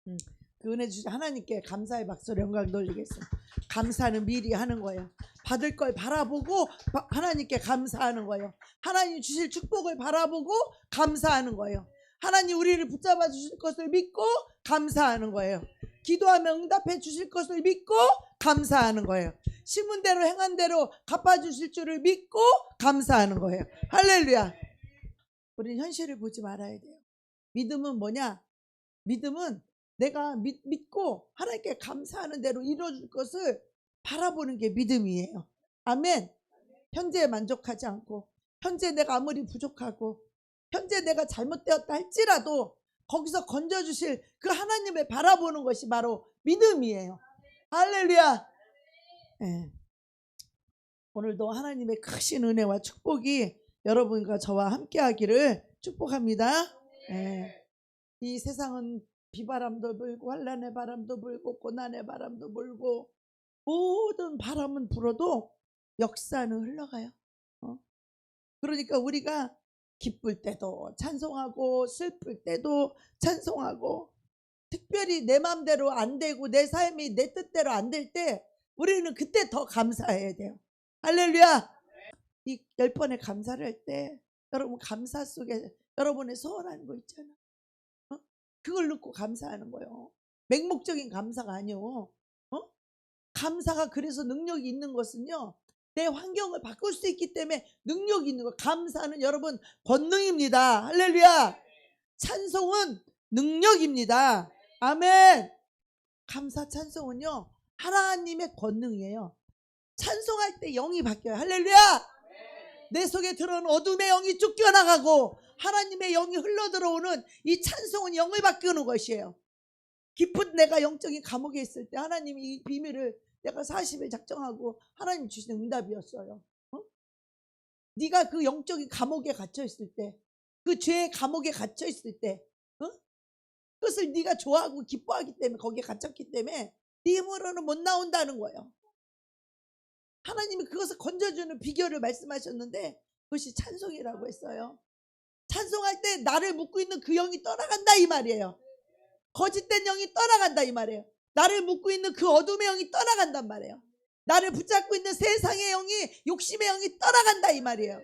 음, 그 은혜 주신 하나님께 감사의 박수로 영광 돌리겠습니다. 감사는 미리 하는 거예요. 받을 걸 바라보고 하나님께 감사하는 거예요. 하나님 주실 축복을 바라보고 감사하는 거예요. 하나님 우리를 붙잡아 주실 것을 믿고 감사하는 거예요. 기도하면 응답해 주실 것을 믿고 감사하는 거예요. 심은 대로 행한 대로 갚아 주실 줄을 믿고 감사하는 거예요. 할렐루야. 우리는 현실을 보지 말아야 돼요. 믿음은 뭐냐? 믿음은 내가 믿고 하나님께 감사하는 대로 이루어줄 것을 바라보는 게 믿음이에요. 아멘. 현재에 만족하지 않고, 현재 내가 아무리 부족하고, 현재 내가 잘못되었다 할지라도 거기서 건져주실 그 하나님을 바라보는 것이 바로 믿음이에요. 할렐루야. 네. 오늘도 하나님의 크신 은혜와 축복이 여러분과 저와 함께 하기를 축복합니다. 네. 이 세상은 비바람도 불고 환난의 바람도 불고 고난의 바람도 불고 모든 바람은 불어도 역사는 흘러가요. 그러니까 우리가 기쁠 때도 찬송하고 슬플 때도 찬송하고, 특별히 내 마음대로 안 되고 내 삶이 내 뜻대로 안 될 때 우리는 그때 더 감사해야 돼요. 할렐루야. 이 10번의 감사를 할 때 여러분 감사 속에 여러분의 소원하는 거 있잖아. 그걸 넣고 감사하는 거예요. 맹목적인 감사가 아니요. 감사가 그래서 능력이 있는 것은요, 내 환경을 바꿀 수 있기 때문에 능력이 있는 거. 감사는 여러분 권능입니다. 할렐루야. 찬송은 능력입니다. 아멘. 감사 찬송은요 하나님의 권능이에요. 찬송할 때 영이 바뀌어요. 할렐루야. 내 속에 들어오는 어둠의 영이 쫓겨나가고 하나님의 영이 흘러들어오는 이 찬송은 영을 바꾸는 것이에요. 깊은 내가 영적인 감옥에 있을 때 하나님이 이 비밀을 내가 40일 작정하고 하나님 주시는 응답이었어요. 네가 그 영적인 감옥에 갇혀 있을 때, 그 죄의 감옥에 갇혀 있을 때, 그것을 네가 좋아하고 기뻐하기 때문에 거기에 갇혔기 때문에 네 힘으로는 못 나온다는 거예요. 하나님이 그것을 건져주는 비결을 말씀하셨는데 그것이 찬송이라고 했어요. 찬송할 때 나를 묶고 있는 그 영이 떠나간다 이 말이에요. 거짓된 영이 떠나간다 이 말이에요. 나를 묶고 있는 그 어둠의 영이 떠나간단 말이에요. 나를 붙잡고 있는 세상의 영이, 욕심의 영이 떠나간다 이 말이에요.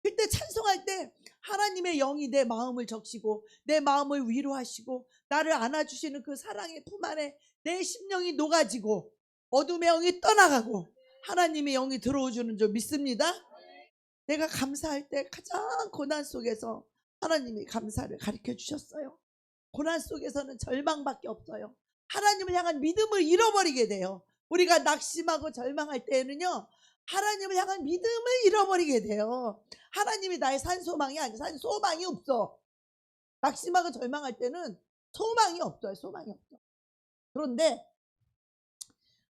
그때 찬송할 때 하나님의 영이 내 마음을 적시고 내 마음을 위로하시고 나를 안아주시는 그 사랑의 품 안에 내 심령이 녹아지고 어둠의 영이 떠나가고 하나님의 영이 들어오주는 줄 믿습니다. 내가 감사할 때 가장 고난 속에서 하나님이 감사를 가르쳐 주셨어요. 고난 속에서는 절망밖에 없어요. 하나님을 향한 믿음을 잃어버리게 돼요. 우리가 낙심하고 절망할 때에는요 하나님을 향한 믿음을 잃어버리게 돼요. 하나님이 나의 산소망이 아니라 산소망이 없어. 낙심하고 절망할 때는 소망이 없어요. 소망이 없어. 그런데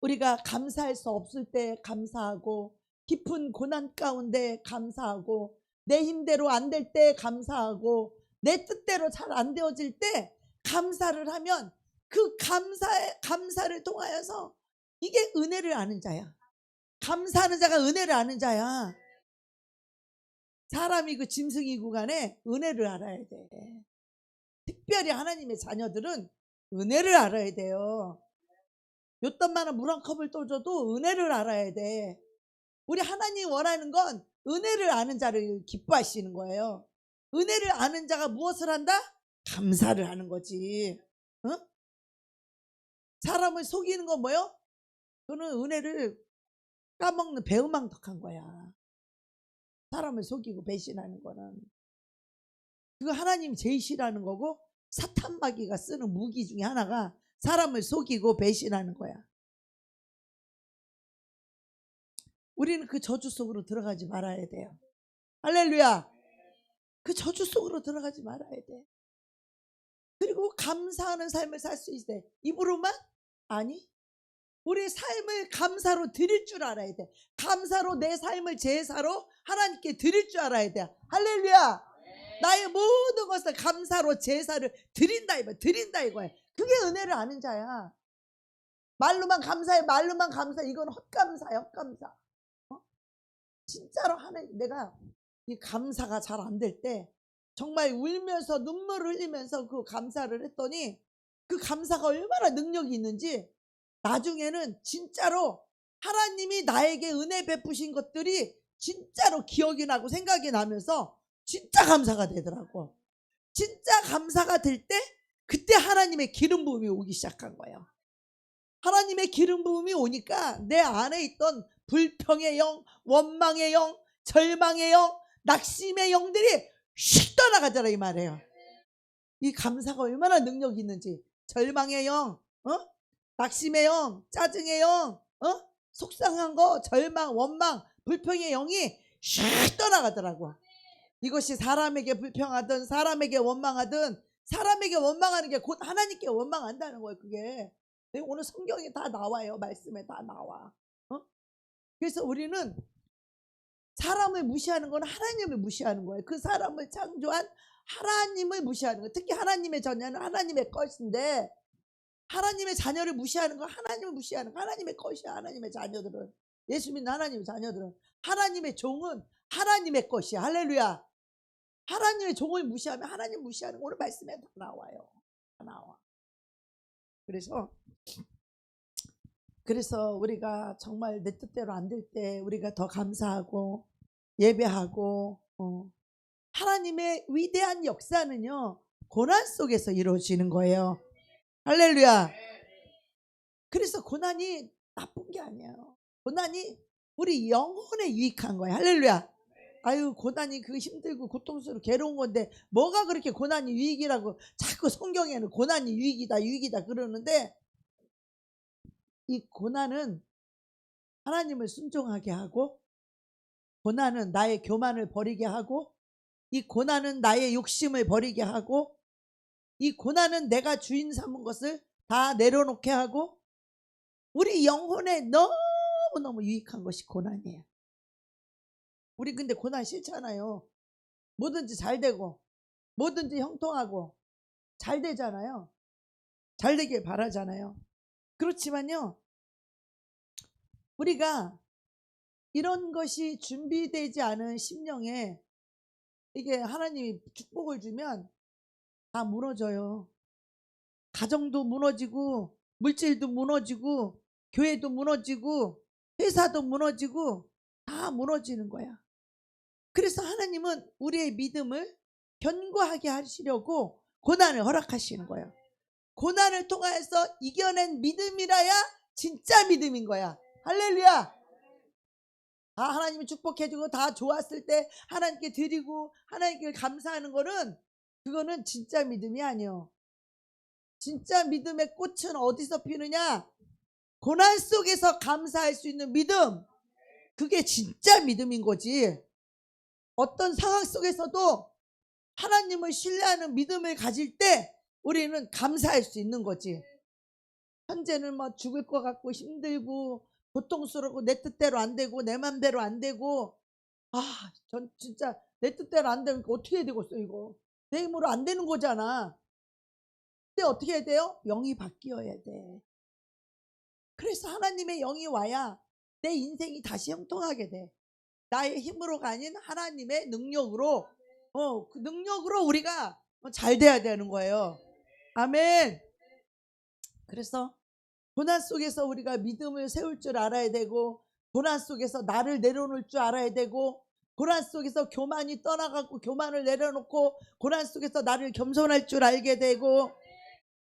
우리가 감사할 수 없을 때 감사하고, 깊은 고난 가운데 감사하고, 내 힘대로 안 될 때 감사하고, 내 뜻대로 잘 안 되어질 때 감사를 하면 그 감사를 통하여서 이게 은혜를 아는 자야. 감사하는 자가 은혜를 아는 자야. 사람이 그 짐승이 구간에 은혜를 알아야 돼. 특별히 하나님의 자녀들은 은혜를 알아야 돼요. 요딴만한 물 한 컵을 떠줘도 은혜를 알아야 돼. 우리 하나님 원하는 건 은혜를 아는 자를 기뻐하시는 거예요. 은혜를 아는 자가 무엇을 한다? 감사를 하는 거지. 사람을 속이는 건 뭐요? 그거는 은혜를 까먹는 배은망덕한 거야. 사람을 속이고 배신하는 거는. 그거 하나님 제일 싫어하는 거고, 사탄 마귀가 쓰는 무기 중에 하나가 사람을 속이고 배신하는 거야. 우리는 그 저주 속으로 들어가지 말아야 돼요. 할렐루야. 그 저주 속으로 들어가지 말아야 돼. 그리고 감사하는 삶을 살 수 있어야 돼. 입으로만? 아니, 우리 삶을 감사로 드릴 줄 알아야 돼. 감사로 내 삶을 제사로 하나님께 드릴 줄 알아야 돼. 할렐루야. 나의 모든 것을 감사로 제사를 드린다 이거야. 드린다 이거야. 그게 은혜를 아는 자야. 말로만 감사해, 말로만 감사. 이건 헛감사야, 헛감사. 진짜로 하나님, 내가 이 감사가 잘 안 될 때 정말 울면서 눈물을 흘리면서 그 감사를 했더니 그 감사가 얼마나 능력이 있는지 나중에는 진짜로 하나님이 나에게 은혜 베푸신 것들이 진짜로 기억이 나고 생각이 나면서 진짜 감사가 되더라고. 진짜 감사가 될 때 그때 하나님의 기름 부음이 오기 시작한 거예요. 하나님의 기름 부음이 오니까 내 안에 있던 불평의 영, 원망의 영, 절망의 영, 낙심의 영들이 휙 떠나가더라 이 말이에요. 이 감사가 얼마나 능력이 있는지. 절망의 영, 낙심의 영, 짜증의 영, 속상한 거, 절망, 원망, 불평의 영이 휙 떠나가더라고. 이것이 사람에게 불평하든 사람에게 원망하든 사람에게 원망하는 게 곧 하나님께 원망한다는 거예요. 그게 오늘 성경에 다 나와요. 말씀에 다 나와. 그래서 우리는 사람을 무시하는 건 하나님을 무시하는 거예요. 그 사람을 창조한 하나님을 무시하는 거예요. 특히 하나님의 자녀는 하나님의 것인데 하나님의 자녀를 무시하는 건 하나님을 무시하는 거. 하나님의 것이야. 하나님의 자녀들은, 예수 믿는 하나님의 자녀들은, 하나님의 종은 하나님의 것이야. 할렐루야. 하나님의 종을 무시하면 하나님 무시하는 거 오늘 말씀에 다 나와요. 다 나와. 그래서 우리가 정말 내 뜻대로 안 될 때 우리가 더 감사하고 예배하고, 하나님의 위대한 역사는요 고난 속에서 이루어지는 거예요. 할렐루야. 그래서 고난이 나쁜 게 아니에요. 고난이 우리 영혼에 유익한 거예요. 할렐루야. 아유, 고난이 그 힘들고 고통스럽고 괴로운 건데 뭐가 그렇게 고난이 유익이라고 자꾸 성경에는 고난이 유익이다 유익이다 그러는데, 이 고난은 하나님을 순종하게 하고, 고난은 나의 교만을 버리게 하고, 이 고난은 나의 욕심을 버리게 하고, 이 고난은 내가 주인 삼은 것을 다 내려놓게 하고, 우리 영혼에 너무너무 유익한 것이 고난이에요. 우리 근데 고난 싫잖아요. 뭐든지 잘 되고 뭐든지 형통하고 잘 되잖아요. 잘 되길 바라잖아요. 그렇지만요, 우리가 이런 것이 준비되지 않은 심령에 이게 하나님이 축복을 주면 다 무너져요. 가정도 무너지고 물질도 무너지고 교회도 무너지고 회사도 무너지고 다 무너지는 거야. 그래서 하나님은 우리의 믿음을 견고하게 하시려고 고난을 허락하시는 거예요. 고난을 통해서 이겨낸 믿음이라야 진짜 믿음인 거야. 할렐루야. 다 하나님이 축복해주고 다 좋았을 때 하나님께 드리고 하나님께 감사하는 거는, 그거는 진짜 믿음이 아니에요. 진짜 믿음의 꽃은 어디서 피느냐? 고난 속에서 감사할 수 있는 믿음. 그게 진짜 믿음인 거지. 어떤 상황 속에서도 하나님을 신뢰하는 믿음을 가질 때 우리는 감사할 수 있는 거지. 현재는 뭐 죽을 것 같고 힘들고 고통스럽고 내 뜻대로 안 되고 내 맘대로 안 되고, 전 진짜 내 뜻대로 안 되면 어떻게 해야 되겠어. 이거 내 힘으로 안 되는 거잖아. 근데 어떻게 해야 돼요? 영이 바뀌어야 돼. 그래서 하나님의 영이 와야 내 인생이 다시 형통하게 돼. 나의 힘으로가 아닌 하나님의 능력으로, 그 능력으로 우리가 잘 돼야 되는 거예요. 아멘. 그래서 고난 속에서 우리가 믿음을 세울 줄 알아야 되고, 고난 속에서 나를 내려놓을 줄 알아야 되고, 고난 속에서 교만이 떠나가고 교만을 내려놓고, 고난 속에서 나를 겸손할 줄 알게 되고,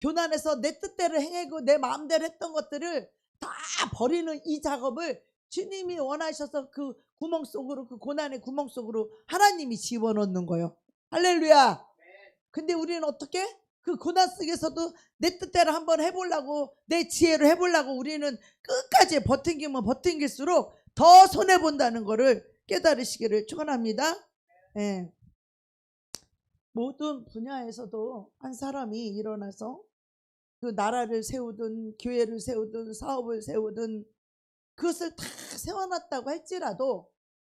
고난에서 내 뜻대로 행하고 내 마음대로 했던 것들을 다 버리는 이 작업을 주님이 원하셔서 그 구멍 속으로, 그 고난의 구멍 속으로 하나님이 집어넣는 거예요. 할렐루야. 근데 우리는 어떻게? 그 고난 속에서도 내 뜻대로 한번 해보려고, 내 지혜로 해보려고 우리는 끝까지 버팅기면 버팅길수록 더 손해본다는 거를 깨달으시기를 축원합니다. 예. 모든 분야에서도 한 사람이 일어나서 그 나라를 세우든 교회를 세우든 사업을 세우든 그것을 다 세워놨다고 할지라도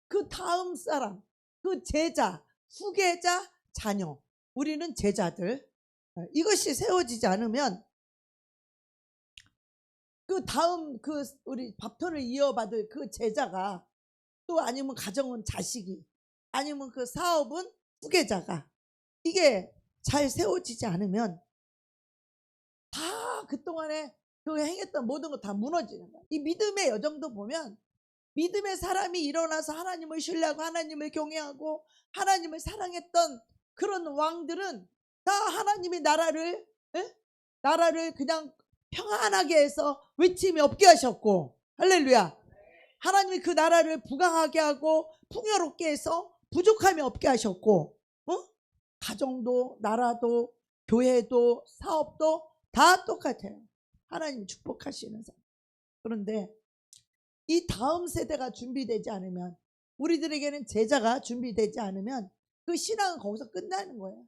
그 다음 사람, 그 제자, 후계자, 자녀, 우리는 제자들, 이것이 세워지지 않으면 그 다음 그 우리 밥통을 이어받을 그 제자가, 또 아니면 가정은 자식이, 아니면 그 사업은 후계자가, 이게 잘 세워지지 않으면 다 그동안에 그 행했던 모든 거 다 무너지는 거야. 이 믿음의 여정도 보면 믿음의 사람이 일어나서 하나님을 신뢰하고 하나님을 경외하고 하나님을 사랑했던 그런 왕들은 다 하나님의 나라를 나라를 그냥 평안하게 해서 외침이 없게 하셨고, 할렐루야. 하나님이 그 나라를 부강하게 하고 풍요롭게 해서 부족함이 없게 하셨고, 가정도 나라도 교회도 사업도 다 똑같아요. 하나님이 축복하시는 사람. 그런데 이 다음 세대가 준비되지 않으면, 우리들에게는 제자가 준비되지 않으면 그 신앙은 거기서 끝나는 거예요.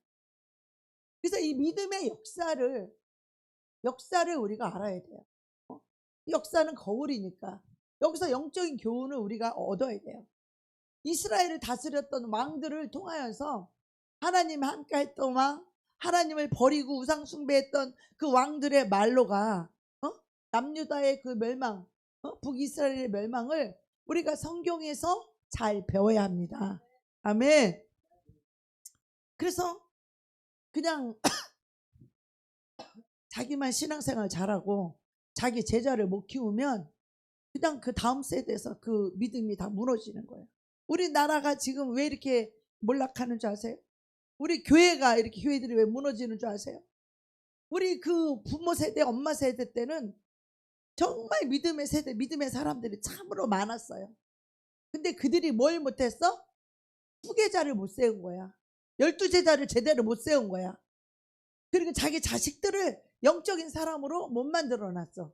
그래서 이 믿음의 역사를 우리가 알아야 돼요. 역사는 거울이니까 여기서 영적인 교훈을 우리가 얻어야 돼요. 이스라엘을 다스렸던 왕들을 통하여서 하나님 함께 했던 왕, 하나님을 버리고 우상 숭배했던 그 왕들의 말로가 남유다의 그 멸망, 북이스라엘의 멸망을 우리가 성경에서 잘 배워야 합니다. 아멘. 그래서 그냥 자기만 신앙생활 잘하고 자기 제자를 못 키우면 그냥 그 다음 세대에서 그 믿음이 다 무너지는 거예요. 우리나라가 지금 왜 이렇게 몰락하는 줄 아세요? 우리 교회가 이렇게 교회들이 왜 무너지는 줄 아세요? 우리 그 부모 세대, 엄마 세대 때는 정말 믿음의 세대, 믿음의 사람들이 참으로 많았어요. 근데 그들이 뭘 못했어? 후계자를 못 세운 거야. 12제자를 제대로 못 세운 거야. 그리고 자기 자식들을 영적인 사람으로 못 만들어 놨어.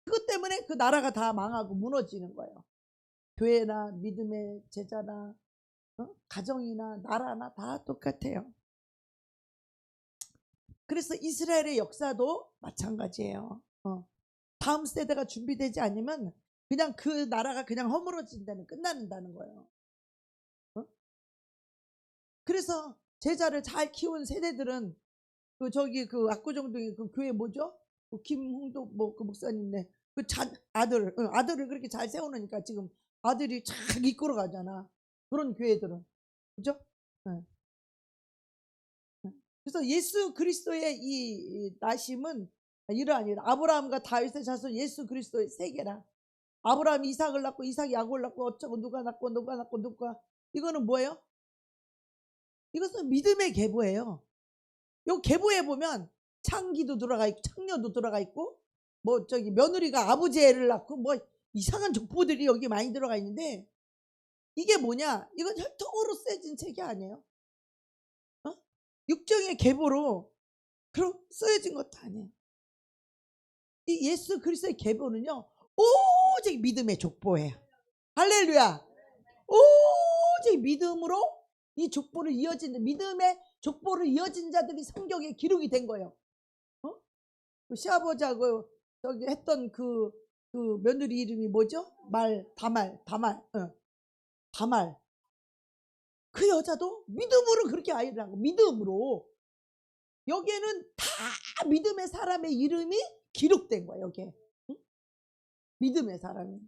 그것 때문에 그 나라가 다 망하고 무너지는 거예요. 교회나 믿음의 제자나 가정이나 나라나 다 똑같아요. 그래서 이스라엘의 역사도 마찬가지예요. 다음 세대가 준비되지 않으면 그냥 그 나라가 그냥 허물어진다는, 끝나는다는 거예요. 그래서 제자를 잘 키운 세대들은 그 압구정동에 그 교회 뭐죠? 김홍도 그 목사님네 그 아들을 그렇게 잘 세워놓으니까 지금 아들이 쫙 이끌어 가잖아. 그런 교회들은. 그죠? 네. 그래서 예수 그리스도의 이 나심은 이러한 아브라함과 다윗의 자손 예수 그리스도의 세계라. 아브라함이 이삭을 낳고 이삭이 야곱을 낳고 어쩌고 누가 낳고 누가 이거는 뭐예요? 이것은 믿음의 계보예요. 요 계보에 보면 창기도 들어가 있고 창녀도 들어가 있고 며느리가 아버지 애를 낳고 이상한 족보들이 여기 많이 들어가 있는데, 이게 뭐냐? 이건 혈통으로 쓰여진 책이 아니에요. 육정의 계보로 그럼 쓰여진 것도 아니에요. 이 예수 그리스도의 계보는요 오직 믿음의 족보예요. 할렐루야. 오직 믿음으로 이 족보를 이어지는, 믿음의 족보를 이어진 자들이 성경에 기록이 된 거예요. 그 시아버지하고 했던 그 며느리 이름이 뭐죠? 다말. 그 여자도 믿음으로 그렇게 아이를 낳고, 믿음으로. 여기에는 다 믿음의 사람의 이름이 기록된 거예요. 여기에. 믿음의 사람이.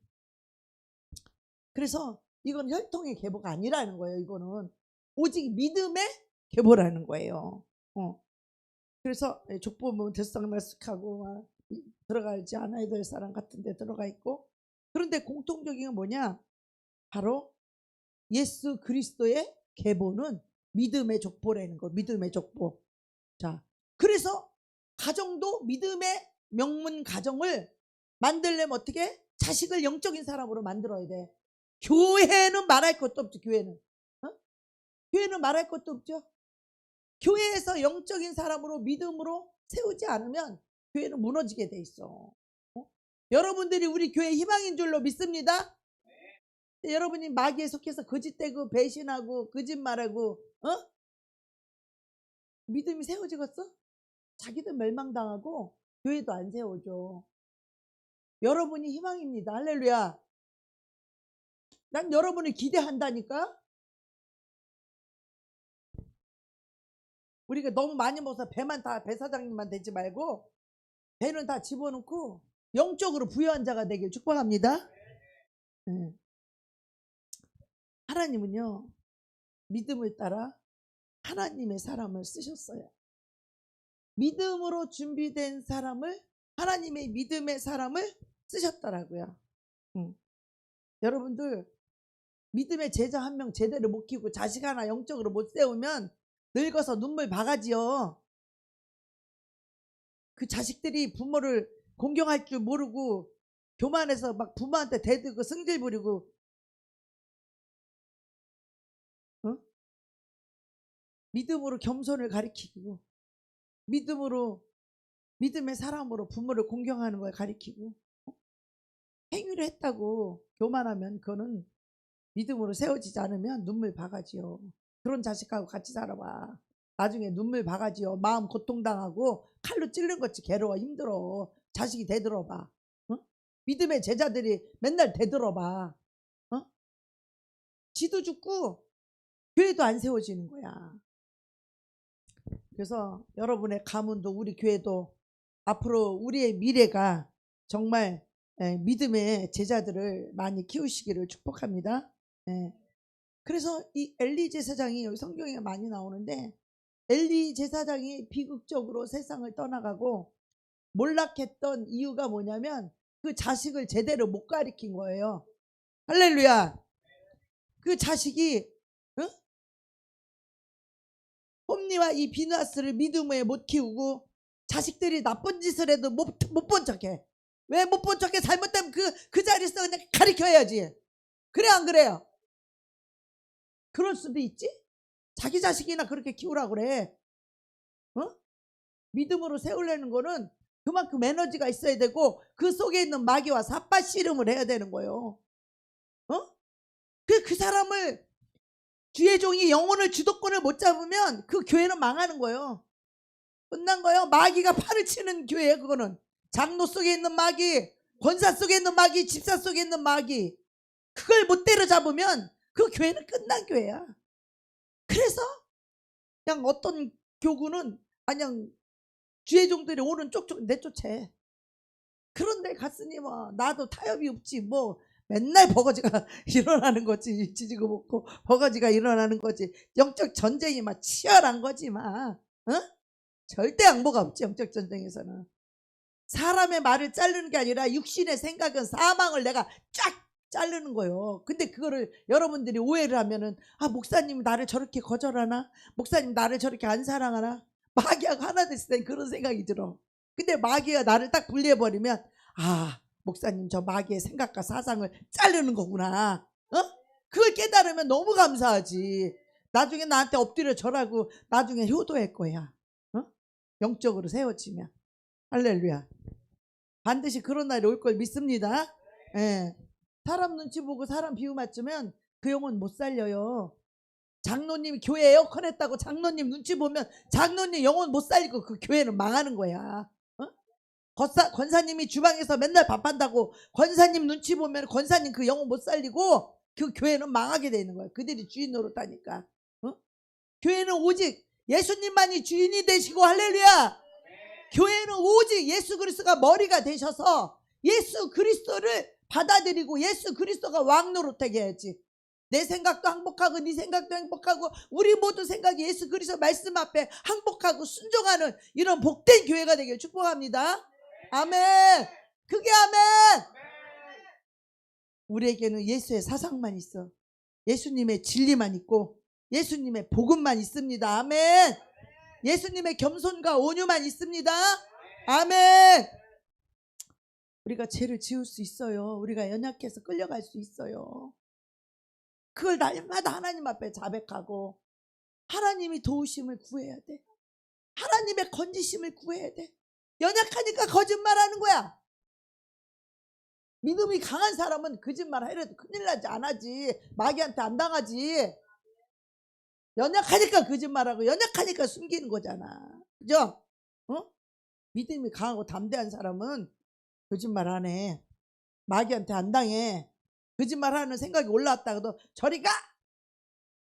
그래서 이건 혈통의 계보가 아니라는 거예요. 이거는 오직 믿음의 계보라는 거예요. 그래서 족보 보면 들썩날썩하고 들어가지 않아야 될 사람 같은 데 들어가 있고, 그런데 공통적인 건 뭐냐? 바로 예수 그리스도의 계보는 믿음의 족보라는 거. 믿음의 족보. 자, 그래서 가정도 믿음의 명문 가정을 만들려면 어떻게? 자식을 영적인 사람으로 만들어야 돼. 교회는 말할 것도 없죠. 교회는 말할 것도 없죠. 교회에서 영적인 사람으로 믿음으로 세우지 않으면 교회는 무너지게 돼 있어. 여러분들이 우리 교회 희망인 줄로 믿습니다. 여러분이 마귀에 속해서 거짓되고 배신하고 거짓말하고 믿음이 세워지겠어? 자기도 멸망당하고 교회도 안 세워져. 여러분이 희망입니다. 할렐루야. 난 여러분을 기대한다니까. 우리가 너무 많이 먹어서 배 사장님만 되지 말고 배는 다 집어넣고 영적으로 부유한 자가 되길 축복합니다. 네. 하나님은요 믿음을 따라 하나님의 사람을 쓰셨어요. 믿음으로 준비된 사람을, 하나님의 믿음의 사람을 쓰셨더라고요. 여러분들 믿음의 제자 한 명 제대로 못 키우고 자식 하나 영적으로 못 세우면 늙어서 눈물 바가지요. 그 자식들이 부모를 공경할 줄 모르고 교만해서 막 부모한테 대들고 승질 부리고, 믿음으로 겸손을 가리키고 믿음으로, 믿음의 사람으로 부모를 공경하는 걸 가리키고, 행위를 했다고 교만하면 그거는 믿음으로 세워지지 않으면 눈물 바가지요. 그런 자식하고 같이 살아봐. 나중에 눈물 바가지요. 마음 고통당하고 칼로 찔른 것이 괴로워 힘들어. 자식이 대들어봐. 믿음의 제자들이 맨날 대들어봐. 지도 죽고 교회도 안 세워지는 거야. 그래서 여러분의 가문도 우리 교회도 앞으로 우리의 미래가 정말 믿음의 제자들을 많이 키우시기를 축복합니다. 그래서 이 엘리 제사장이 여기 성경에 많이 나오는데, 엘리 제사장이 비극적으로 세상을 떠나가고 몰락했던 이유가 뭐냐면 그 자식을 제대로 못 가리킨 거예요. 할렐루야. 그 자식이 홈니와 이 비누아스를 믿음에 못 키우고 자식들이 나쁜 짓을 해도 못 본 척해. 왜 못 본 척해? 잘못되면 그 자리에서 그냥 가리켜야지. 그래 안 그래요? 그럴 수도 있지. 자기 자식이나 그렇게 키우라고 그래. 믿음으로 세우려는 거는 그만큼 에너지가 있어야 되고 그 속에 있는 마귀와 삿밭 씨름을 해야 되는 거예요. 그 사람을, 주의 종이 영혼을 주도권을 못 잡으면 그 교회는 망하는 거예요. 끝난 거예요. 마귀가 팔을 치는 교회예요. 그거는 장로 속에 있는 마귀, 권사 속에 있는 마귀, 집사 속에 있는 마귀, 그걸 못 때려잡으면 그 교회는 끝난 교회야. 그래서 그냥 어떤 교구는 그냥 주의 종들이 오는 쪽쪽 내쫓아. 그런데 갔으니 뭐 나도 타협이 없지. 뭐 맨날 버거지가 일어나는 거지. 지지고 먹고 버거지가 일어나는 거지. 영적 전쟁이 막 치열한 거지 막. 절대 양보가 없지. 영적 전쟁에서는 사람의 말을 자르는 게 아니라 육신의 생각은 사망을 내가 쫙 자르는 거예요. 근데 그거를 여러분들이 오해를 하면은, 아, 목사님 나를 저렇게 거절하나? 목사님 나를 저렇게 안 사랑하나? 마귀하고 하나 됐을 땐 그런 생각이 들어. 근데 마귀가 나를 딱 분리해버리면, 아, 목사님 저 마귀의 생각과 사상을 자르는 거구나. 그걸 깨달으면 너무 감사하지. 나중에 나한테 엎드려 절하고 나중에 효도할 거야. 영적으로 세워지면. 할렐루야. 반드시 그런 날이 올 걸 믿습니다. 예. 사람 눈치 보고 사람 비유 맞추면 그 영혼 못 살려요. 장로님 교회 에어컨 했다고 장로님 눈치 보면 장로님 영혼 못 살리고 그 교회는 망하는 거야. 권사님이 주방에서 맨날 밥한다고 권사님 눈치 보면 권사님 그 영혼 못 살리고 그 교회는 망하게 되는 거야. 그들이 주인 노릇하니까. 교회는 오직 예수님만이 주인이 되시고, 할렐루야. 교회는 오직 예수 그리스도가 머리가 되셔서 예수 그리스도를 받아들이고 예수 그리스도가 왕 노릇하게 해야지. 내 생각도 행복하고 네 생각도 행복하고 우리 모두 생각이 예수 그리스도 말씀 앞에 행복하고 순종하는 이런 복된 교회가 되길 축복합니다. 아멘. 그게 아멘. 우리에게는 예수의 사상만 있어. 예수님의 진리만 있고 예수님의 복음만 있습니다. 아멘. 예수님의 겸손과 온유만 있습니다. 아멘. 우리가 죄를 지을 수 있어요. 우리가 연약해서 끌려갈 수 있어요. 그걸 날마다 하나님 앞에 자백하고 하나님이 도우심을 구해야 돼. 하나님의 건지심을 구해야 돼. 연약하니까 거짓말하는 거야. 믿음이 강한 사람은 거짓말 하려도 큰일 나지 안 하지. 마귀한테 안 당하지. 연약하니까 거짓말하고 연약하니까 숨기는 거잖아. 그죠? 믿음이 강하고 담대한 사람은 거짓말 안 해. 마귀한테 안 당해. 거짓말하는 생각이 올라왔다가도 저리 가!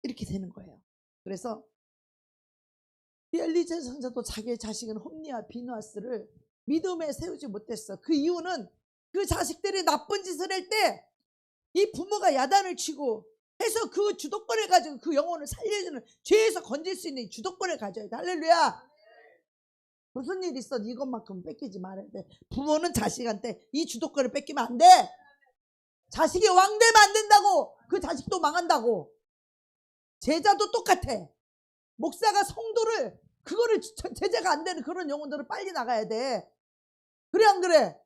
이렇게 되는 거예요. 그래서 엘리 제사장도 자기의 자식은 홈니와 비누아스를 믿음에 세우지 못했어. 그 이유는 그 자식들이 나쁜 짓을 할 때 이 부모가 야단을 치고 해서 그 주도권을 가지고 그 영혼을 살려주는, 죄에서 건질 수 있는 주도권을 가져야 돼. 할렐루야. 무슨 일 있어도 이것만큼 뺏기지 말아야 돼. 부모는 자식한테 이 주도권을 뺏기면 안 돼. 자식이 왕 되면 안 된다고. 그 자식도 망한다고. 제자도 똑같아. 목사가 성도를 그거를 제재가 안 되는 그런 영혼들을 빨리 나가야 돼. 그래 안 그래?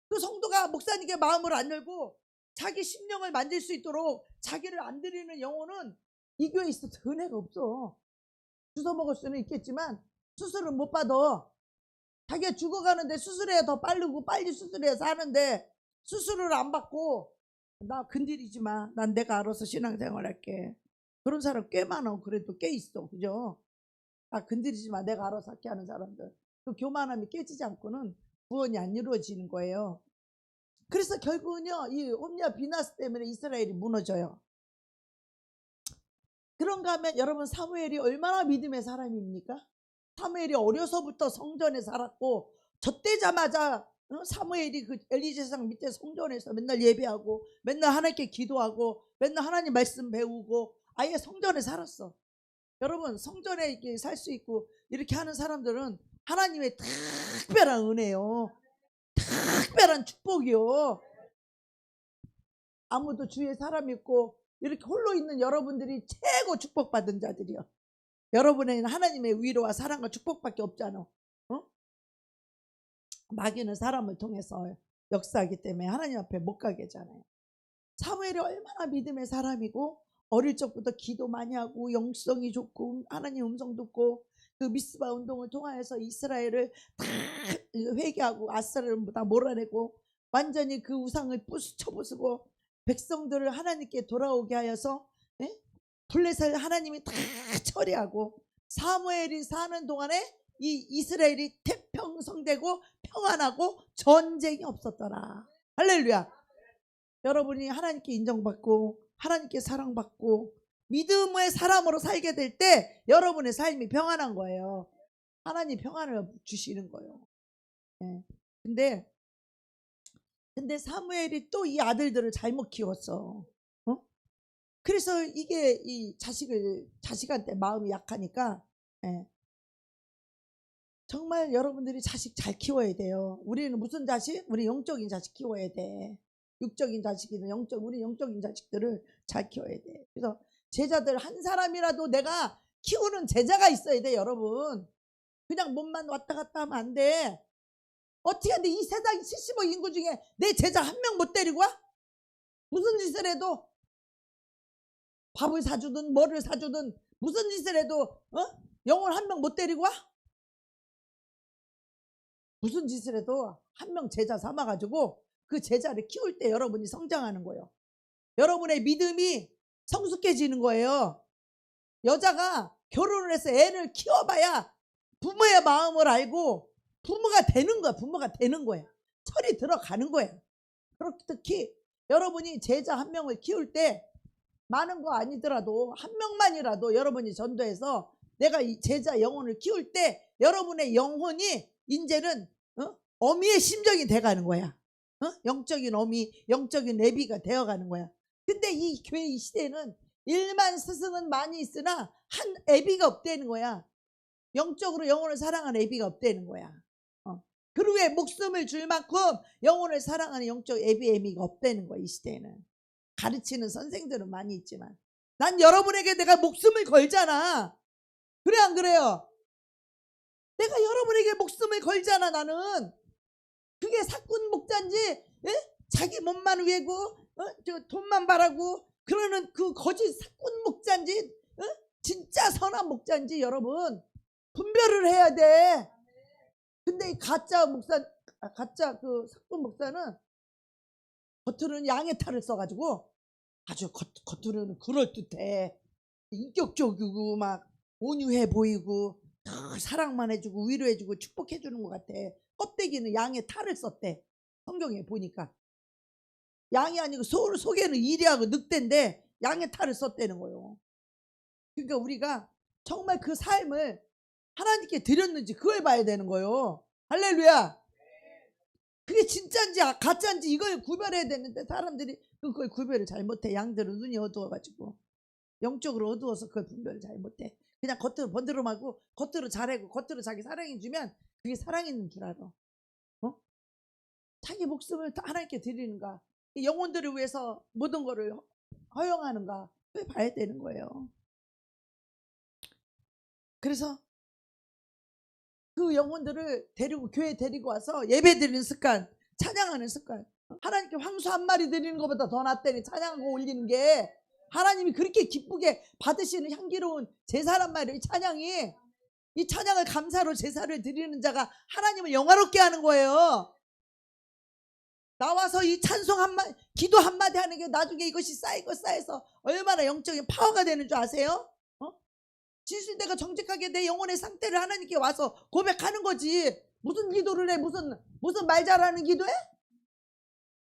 그 성도가 목사님께 마음을 안 열고 자기 심령을 만질 수 있도록 자기를 안 드리는 영혼은 이 교회에 있어서 은혜가 없어. 주워 먹을 수는 있겠지만 수술은 못 받아. 자기가 죽어가는데 수술해야 더 빠르고 빨리 수술해야 사는데 수술을 안 받고 나 건드리지 마. 난 내가 알아서 신앙생활 할게. 그런 사람 꽤 많아. 그래도 꽤 있어. 그죠? 나 건드리지 마. 내가 알아서 할게 하는 사람들. 그 교만함이 깨지지 않고는 구원이 안 이루어지는 거예요. 그래서 결국은요, 이 홈리아 비나스 때문에 이스라엘이 무너져요. 그런가 하면 여러분 사무엘이 얼마나 믿음의 사람입니까? 사무엘이 어려서부터 성전에 살았고 젖되자마자 사무엘이 그 엘리제상 밑에 성전에서 맨날 예배하고 맨날 하나님께 기도하고 맨날 하나님 말씀 배우고 아예 성전에 살았어. 여러분 성전에 이렇게 살 수 있고 이렇게 하는 사람들은 하나님의 특별한 은혜요. 특별한 축복이요. 아무도 주위에 사람이 있고 이렇게 홀로 있는 여러분들이 최고 축복받은 자들이요. 여러분에게는 하나님의 위로와 사랑과 축복밖에 없잖아. 어? 마귀는 사람을 통해서 역사하기 때문에 하나님 앞에 못 가게 하잖아요. 사무엘이 얼마나 믿음의 사람이고 어릴 적부터 기도 많이 하고 영성이 좋고 하나님 음성 듣고 그 미스바 운동을 통하여서 이스라엘을 다 회개하고 아사를 다 몰아내고 완전히 그 우상을 부수쳐부수고 백성들을 하나님께 돌아오게 하여서 블레셋 하나님이 다 처리하고 사무엘이 사는 동안에 이 이스라엘이 태평성되고 평안하고 전쟁이 없었더라. 할렐루야. 여러분이 하나님께 인정받고 하나님께 사랑받고 믿음의 사람으로 살게 될 때 여러분의 삶이 평안한 거예요. 하나님 평안을 주시는 거예요. 근데 사무엘이 또 이 아들들을 잘못 키웠어. 그래서 이게 이 자식한테 마음이 약하니까 정말 여러분들이 자식 잘 키워야 돼요. 우리는 무슨 자식? 우리 영적인 자식 키워야 돼. 육적인 자식이든 우리 영적인 자식들을 잘 키워야 돼. 그래서 제자들 한 사람이라도 내가 키우는 제자가 있어야 돼. 여러분 그냥 몸만 왔다 갔다 하면 안 돼. 어떻게 하는데 이 세상 70억 인구 중에 내 제자 한 명 못 데리고 와? 무슨 짓을 해도 밥을 사주든 뭐를 사주든 무슨 짓을 해도 영혼 한 명 못 데리고 와? 무슨 짓을 해도 한 명 제자 삼아가지고 그 제자를 키울 때 여러분이 성장하는 거예요. 여러분의 믿음이 성숙해지는 거예요. 여자가 결혼을 해서 애를 키워봐야 부모의 마음을 알고 부모가 되는 거야. 부모가 되는 거야. 철이 들어가는 거야. 그렇게 특히 여러분이 제자 한 명을 키울 때 많은 거 아니더라도 한 명만이라도 여러분이 전도해서 내가 이 제자 영혼을 키울 때 여러분의 영혼이 이제는 어미의 심정이 돼가는 거야. 영적인 어미, 영적인 레비가 되어가는 거야. 근데 이 교회 이 시대는 일만 스승은 많이 있으나 한 애비가 없다는 거야. 영적으로 영혼을 사랑하는 애비가 없다는 거야. 그리고 왜 목숨을 줄 만큼 영혼을 사랑하는 영적 애비가 없다는 거야. 이 시대에는. 가르치는 선생들은 많이 있지만 난 여러분에게 내가 목숨을 걸잖아. 그래 안 그래요? 내가 여러분에게 목숨을 걸잖아. 나는 그게 사꾼 목자인지 자기 몸만 위해고 돈만 바라고 그러는 그 거짓 사꾼 목자인지 진짜 선한 목자인지 여러분 분별을 해야 돼. 근데 이 가짜 그 사꾼 목사는 겉으로는 양의 탈을 써가지고 아주 겉으로는 그럴듯해. 인격적이고 막 온유해 보이고 사랑만 해주고 위로해주고 축복해주는 것 같아. 껍데기는 양의 탈을 썼대. 성경에 보니까 양이 아니고 속에는 이리하고 늑대인데 양의 탈을 썼다는 거예요. 그러니까 우리가 정말 그 삶을 하나님께 드렸는지 그걸 봐야 되는 거예요. 할렐루야. 그게 진짜인지 가짜인지 이걸 구별해야 되는데 사람들이 그걸 구별을 잘 못해. 양들은 눈이 어두워가지고 영적으로 어두워서 그걸 분별을 잘 못해. 그냥 겉으로 번드름하고 겉으로 잘하고 겉으로 자기 사랑해 주면 그게 사랑인 줄 알아. 어? 자기 목숨을 다 하나님께 드리는가? 이 영혼들을 위해서 모든 거를 허용하는가? 그걸 봐야 되는 거예요. 그래서 그 영혼들을 데리고 교회에 데리고 와서 예배 드리는 습관, 찬양하는 습관. 하나님께 황소 한 마리 드리는 것보다 더 낫다니 찬양하고 올리는 게 하나님이 그렇게 기쁘게 받으시는 향기로운 제사란 말이에요. 이 찬양이. 이 찬양을 감사로 제사를 드리는 자가 하나님을 영화롭게 하는 거예요. 나와서 이 찬송 한마디, 기도 한마디 하는 게 나중에 이것이 쌓여서 얼마나 영적인 파워가 되는 줄 아세요? 진실되고 정직하게 내 영혼의 상태를 하나님께 와서 고백하는 거지. 무슨 기도를 해? 무슨 말 잘하는 기도해?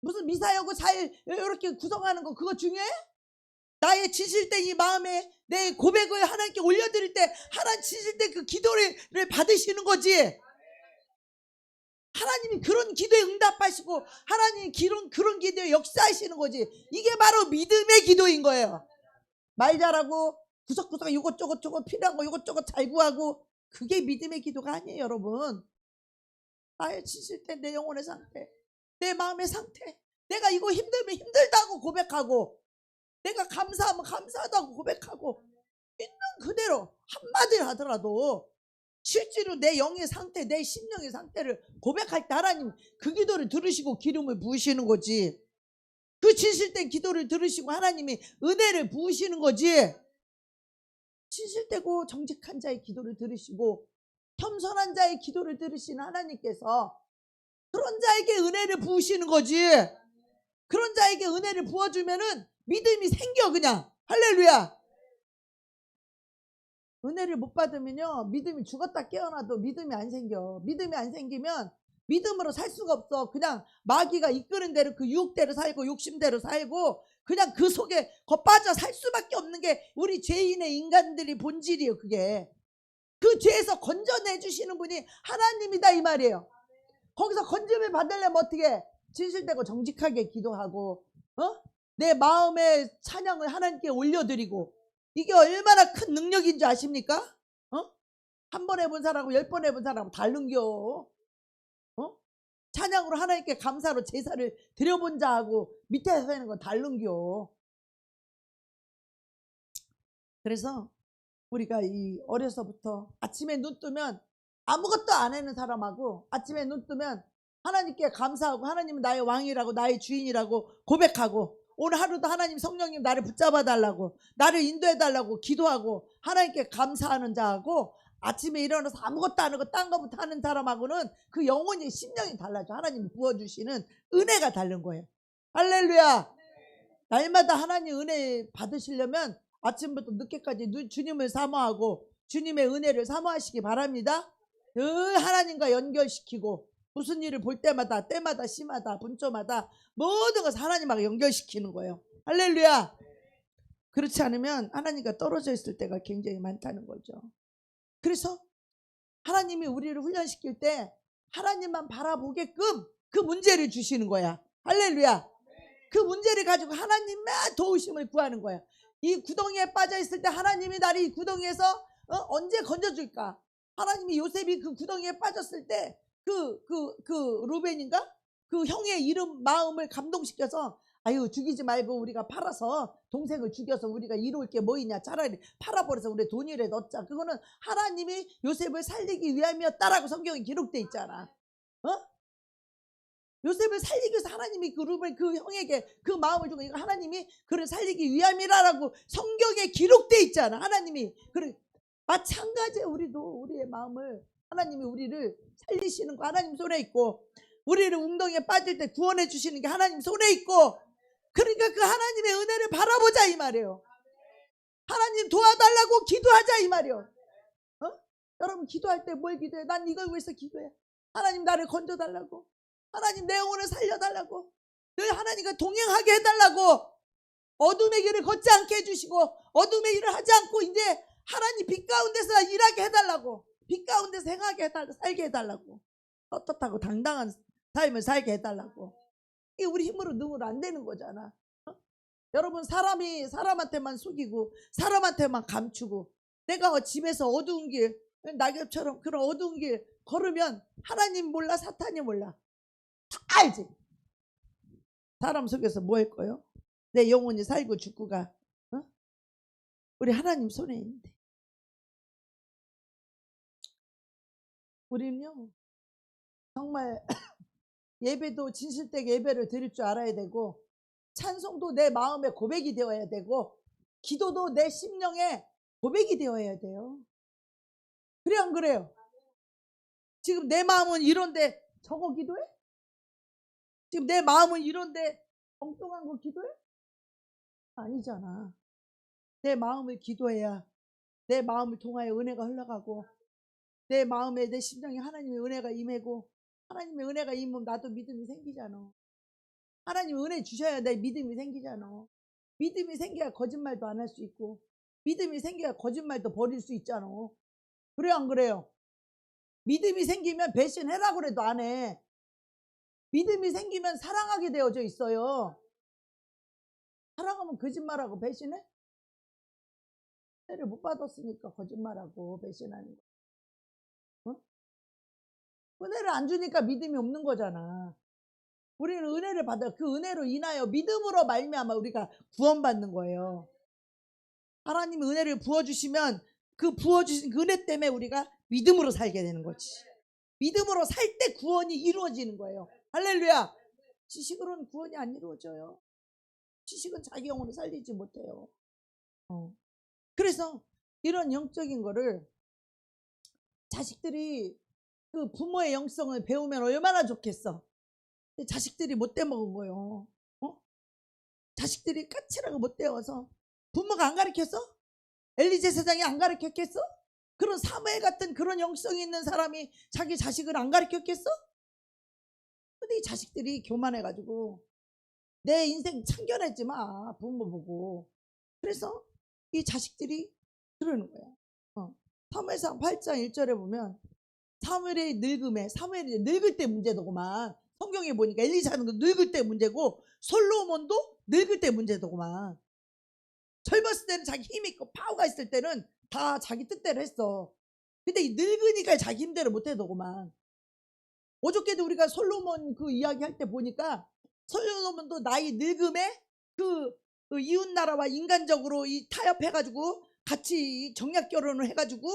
무슨 미사여고 4일 이렇게 구성하는 거 그거 중요해? 나의 진실된 이 마음에 내 고백을 하나님께 올려드릴 때 하나님 진실된 그 기도를 받으시는 거지. 하나님이 그런 기도에 응답하시고 하나님이 그런 기도에 역사하시는 거지. 이게 바로 믿음의 기도인 거예요. 말 잘하고 구석구석 이것저것 필요한 거 이것저것 잘 구하고 그게 믿음의 기도가 아니에요. 여러분, 나의 진실된 내 영혼의 상태, 내 마음의 상태, 내가 이거 힘들면 힘들다고 고백하고 내가 감사하면 감사하다고 고백하고 있는 그대로 한마디를 하더라도 실제로 내 영의 상태, 내 심령의 상태를 고백할 때 하나님 그 기도를 들으시고 기름을 부으시는 거지. 그 진실된 기도를 들으시고 하나님이 은혜를 부으시는 거지. 진실되고 정직한 자의 기도를 들으시고 겸손한 자의 기도를 들으시는 하나님께서 그런 자에게 은혜를 부으시는 거지. 그런 자에게 은혜를 부어주면은 믿음이 생겨. 그냥 할렐루야. 은혜를 못 받으면요 믿음이 죽었다 깨어나도 믿음이 안 생겨. 믿음이 안 생기면 믿음으로 살 수가 없어. 그냥 마귀가 이끄는 대로 그 유혹대로 살고 욕심대로 살고 그냥 그 속에 빠져 살 수밖에 없는 게 우리 죄인의 인간들이 본질이에요. 그게 그 죄에서 건져내 주시는 분이 하나님이다 이 말이에요. 거기서 건짐을 받으려면 어떻게 진실되고 정직하게 기도하고 내 마음의 찬양을 하나님께 올려드리고 이게 얼마나 큰 능력인 줄 아십니까? 한 번 해본 사람하고 10번 해본 사람하고 다른겨. 찬양으로 하나님께 감사로 제사를 드려본 자하고 밑에서 하는 건 다른겨. 그래서 우리가 이 어려서부터 아침에 눈 뜨면 아무것도 안 하는 사람하고 아침에 눈 뜨면 하나님께 감사하고 하나님은 나의 왕이라고 나의 주인이라고 고백하고 오늘 하루도 하나님 성령님 나를 붙잡아 달라고 나를 인도해 달라고 기도하고 하나님께 감사하는 자하고 아침에 일어나서 아무것도 안 하고 딴 거부터 하는 사람하고는 그 영혼의 심령이 달라져. 하나님이 부어주시는 은혜가 다른 거예요. 할렐루야. 날마다 하나님 은혜 받으시려면 아침부터 늦게까지 주님을 사모하고 주님의 은혜를 사모하시기 바랍니다. 늘 하나님과 연결시키고 무슨 일을 볼 때마다 시마다 분초마다 모든 것을 하나님하고 연결시키는 거예요. 할렐루야. 그렇지 않으면 하나님과 떨어져 있을 때가 굉장히 많다는 거죠. 그래서 하나님이 우리를 훈련시킬 때 하나님만 바라보게끔 그 문제를 주시는 거야. 할렐루야. 그 문제를 가지고 하나님만 도우심을 구하는 거야. 이 구덩이에 빠져 있을 때 하나님이 나를 이 구덩이에서 언제 건져줄까? 하나님이 요셉이 그 구덩이에 빠졌을 때 그 루벤인가? 그 형의 이름 마음을 감동시켜서 아유 죽이지 말고 우리가 팔아서 동생을 죽여서 우리가 이룰 게 뭐 있냐, 차라리 팔아버려서 우리 돈이라도 얻자. 그거는 하나님이 요셉을 살리기 위함이었다라고 성경에 기록돼 있잖아. 요셉을 살리기 위해서 하나님이 그 루벤 그 형에게 그 마음을 주고 하나님이 그를 살리기 위함이라고 성경에 기록돼 있잖아. 하나님이 그래. 마찬가지에 우리도 우리의 마음을 하나님이 우리를 살리시는 거 하나님 손에 있고 우리를 웅덩이에 빠질 때 구원해 주시는 게 하나님 손에 있고 그러니까 그 하나님의 은혜를 바라보자 이 말이에요. 하나님 도와달라고 기도하자 이 말이에요. 여러분 기도할 때 뭘 기도해? 난 이걸 위해서 기도해. 하나님 나를 건져달라고, 하나님 내 영혼을 살려달라고, 늘 하나님과 동행하게 해달라고, 어둠의 길을 걷지 않게 해주시고 어둠의 일을 하지 않고 이제 하나님 빛 가운데서 일하게 해달라고, 빛 가운데서 행하게 해달라고, 살게 해달라고, 떳떳하고 당당한 삶을 살게 해달라고. 이게 우리 힘으로 능으로 안 되는 거잖아. 여러분 사람이 사람한테만 속이고 사람한테만 감추고 내가 집에서 어두운 길, 낙엽처럼 그런 어두운 길 걸으면 하나님 몰라, 사탄이 몰라. 다 알지. 사람 속에서 뭐 할 거요? 내 영혼이 살고 죽고가 우리 하나님 손에 있는데. 우리는요 정말 예배도 진실되게 예배를 드릴 줄 알아야 되고, 찬송도 내 마음의 고백이 되어야 되고, 기도도 내 심령의 고백이 되어야 돼요. 그래 안 그래요? 지금 내 마음은 이런데 저거 기도해? 지금 내 마음은 이런데 엉뚱한 거 기도해? 아니잖아. 내 마음을 기도해야 내 마음을 통하여 은혜가 흘러가고, 내 마음에 내 심장에 하나님의 은혜가 임하고, 하나님의 은혜가 임하면 나도 믿음이 생기잖아. 하나님 은혜 주셔야 내 믿음이 생기잖아. 믿음이 생겨야 거짓말도 안 할 수 있고, 믿음이 생겨야 거짓말도 버릴 수 있잖아. 그래 안 그래요? 믿음이 생기면 배신해라고 그래도 안 해. 믿음이 생기면 사랑하게 되어져 있어요. 사랑하면 거짓말하고 배신해? 은혜를 못 받았으니까 거짓말하고 배신하는 거. 은혜를 안 주니까 믿음이 없는 거잖아. 우리는 은혜를 받아. 그 은혜로 인하여 믿음으로 말미암아 우리가 구원받는 거예요. 하나님이 은혜를 부어주시면 그 부어주신 그 은혜 때문에 우리가 믿음으로 살게 되는 거지. 믿음으로 살 때 구원이 이루어지는 거예요. 할렐루야. 지식으로는 구원이 안 이루어져요. 지식은 자기 영혼을 살리지 못해요. 그래서 이런 영적인 거를 자식들이 그 부모의 영성을 배우면 얼마나 좋겠어. 근데 자식들이 못 돼먹은 거예요. 자식들이 까칠하고 못 되어서 부모가 안 가르쳤어? 엘리 제사장이 안 가르쳤겠어? 그런 사무엘 같은 그런 영성이 있는 사람이 자기 자식을 안 가르쳤겠어? 근데 이 자식들이 교만해가지고 내 인생 참견하지 마, 부모 보고. 그래서 이 자식들이 그러는 거야. 사무엘상 8장 1절에 보면 사무엘의 늙음에, 사무엘이 늙을 때 문제더구만. 성경에 보니까 엘리사는 늙을 때 문제고 솔로몬도 늙을 때 문제더구만. 젊었을 때는 자기 힘이 있고 파워가 있을 때는 다 자기 뜻대로 했어. 근데 이 늙으니까 자기 힘대로 못해더구만. 어저께도 우리가 솔로몬 그 이야기 할 때 보니까 솔로몬도 나이 늙음에 그 이웃나라와 인간적으로 이 타협해가지고 같이 정략 결혼을 해가지고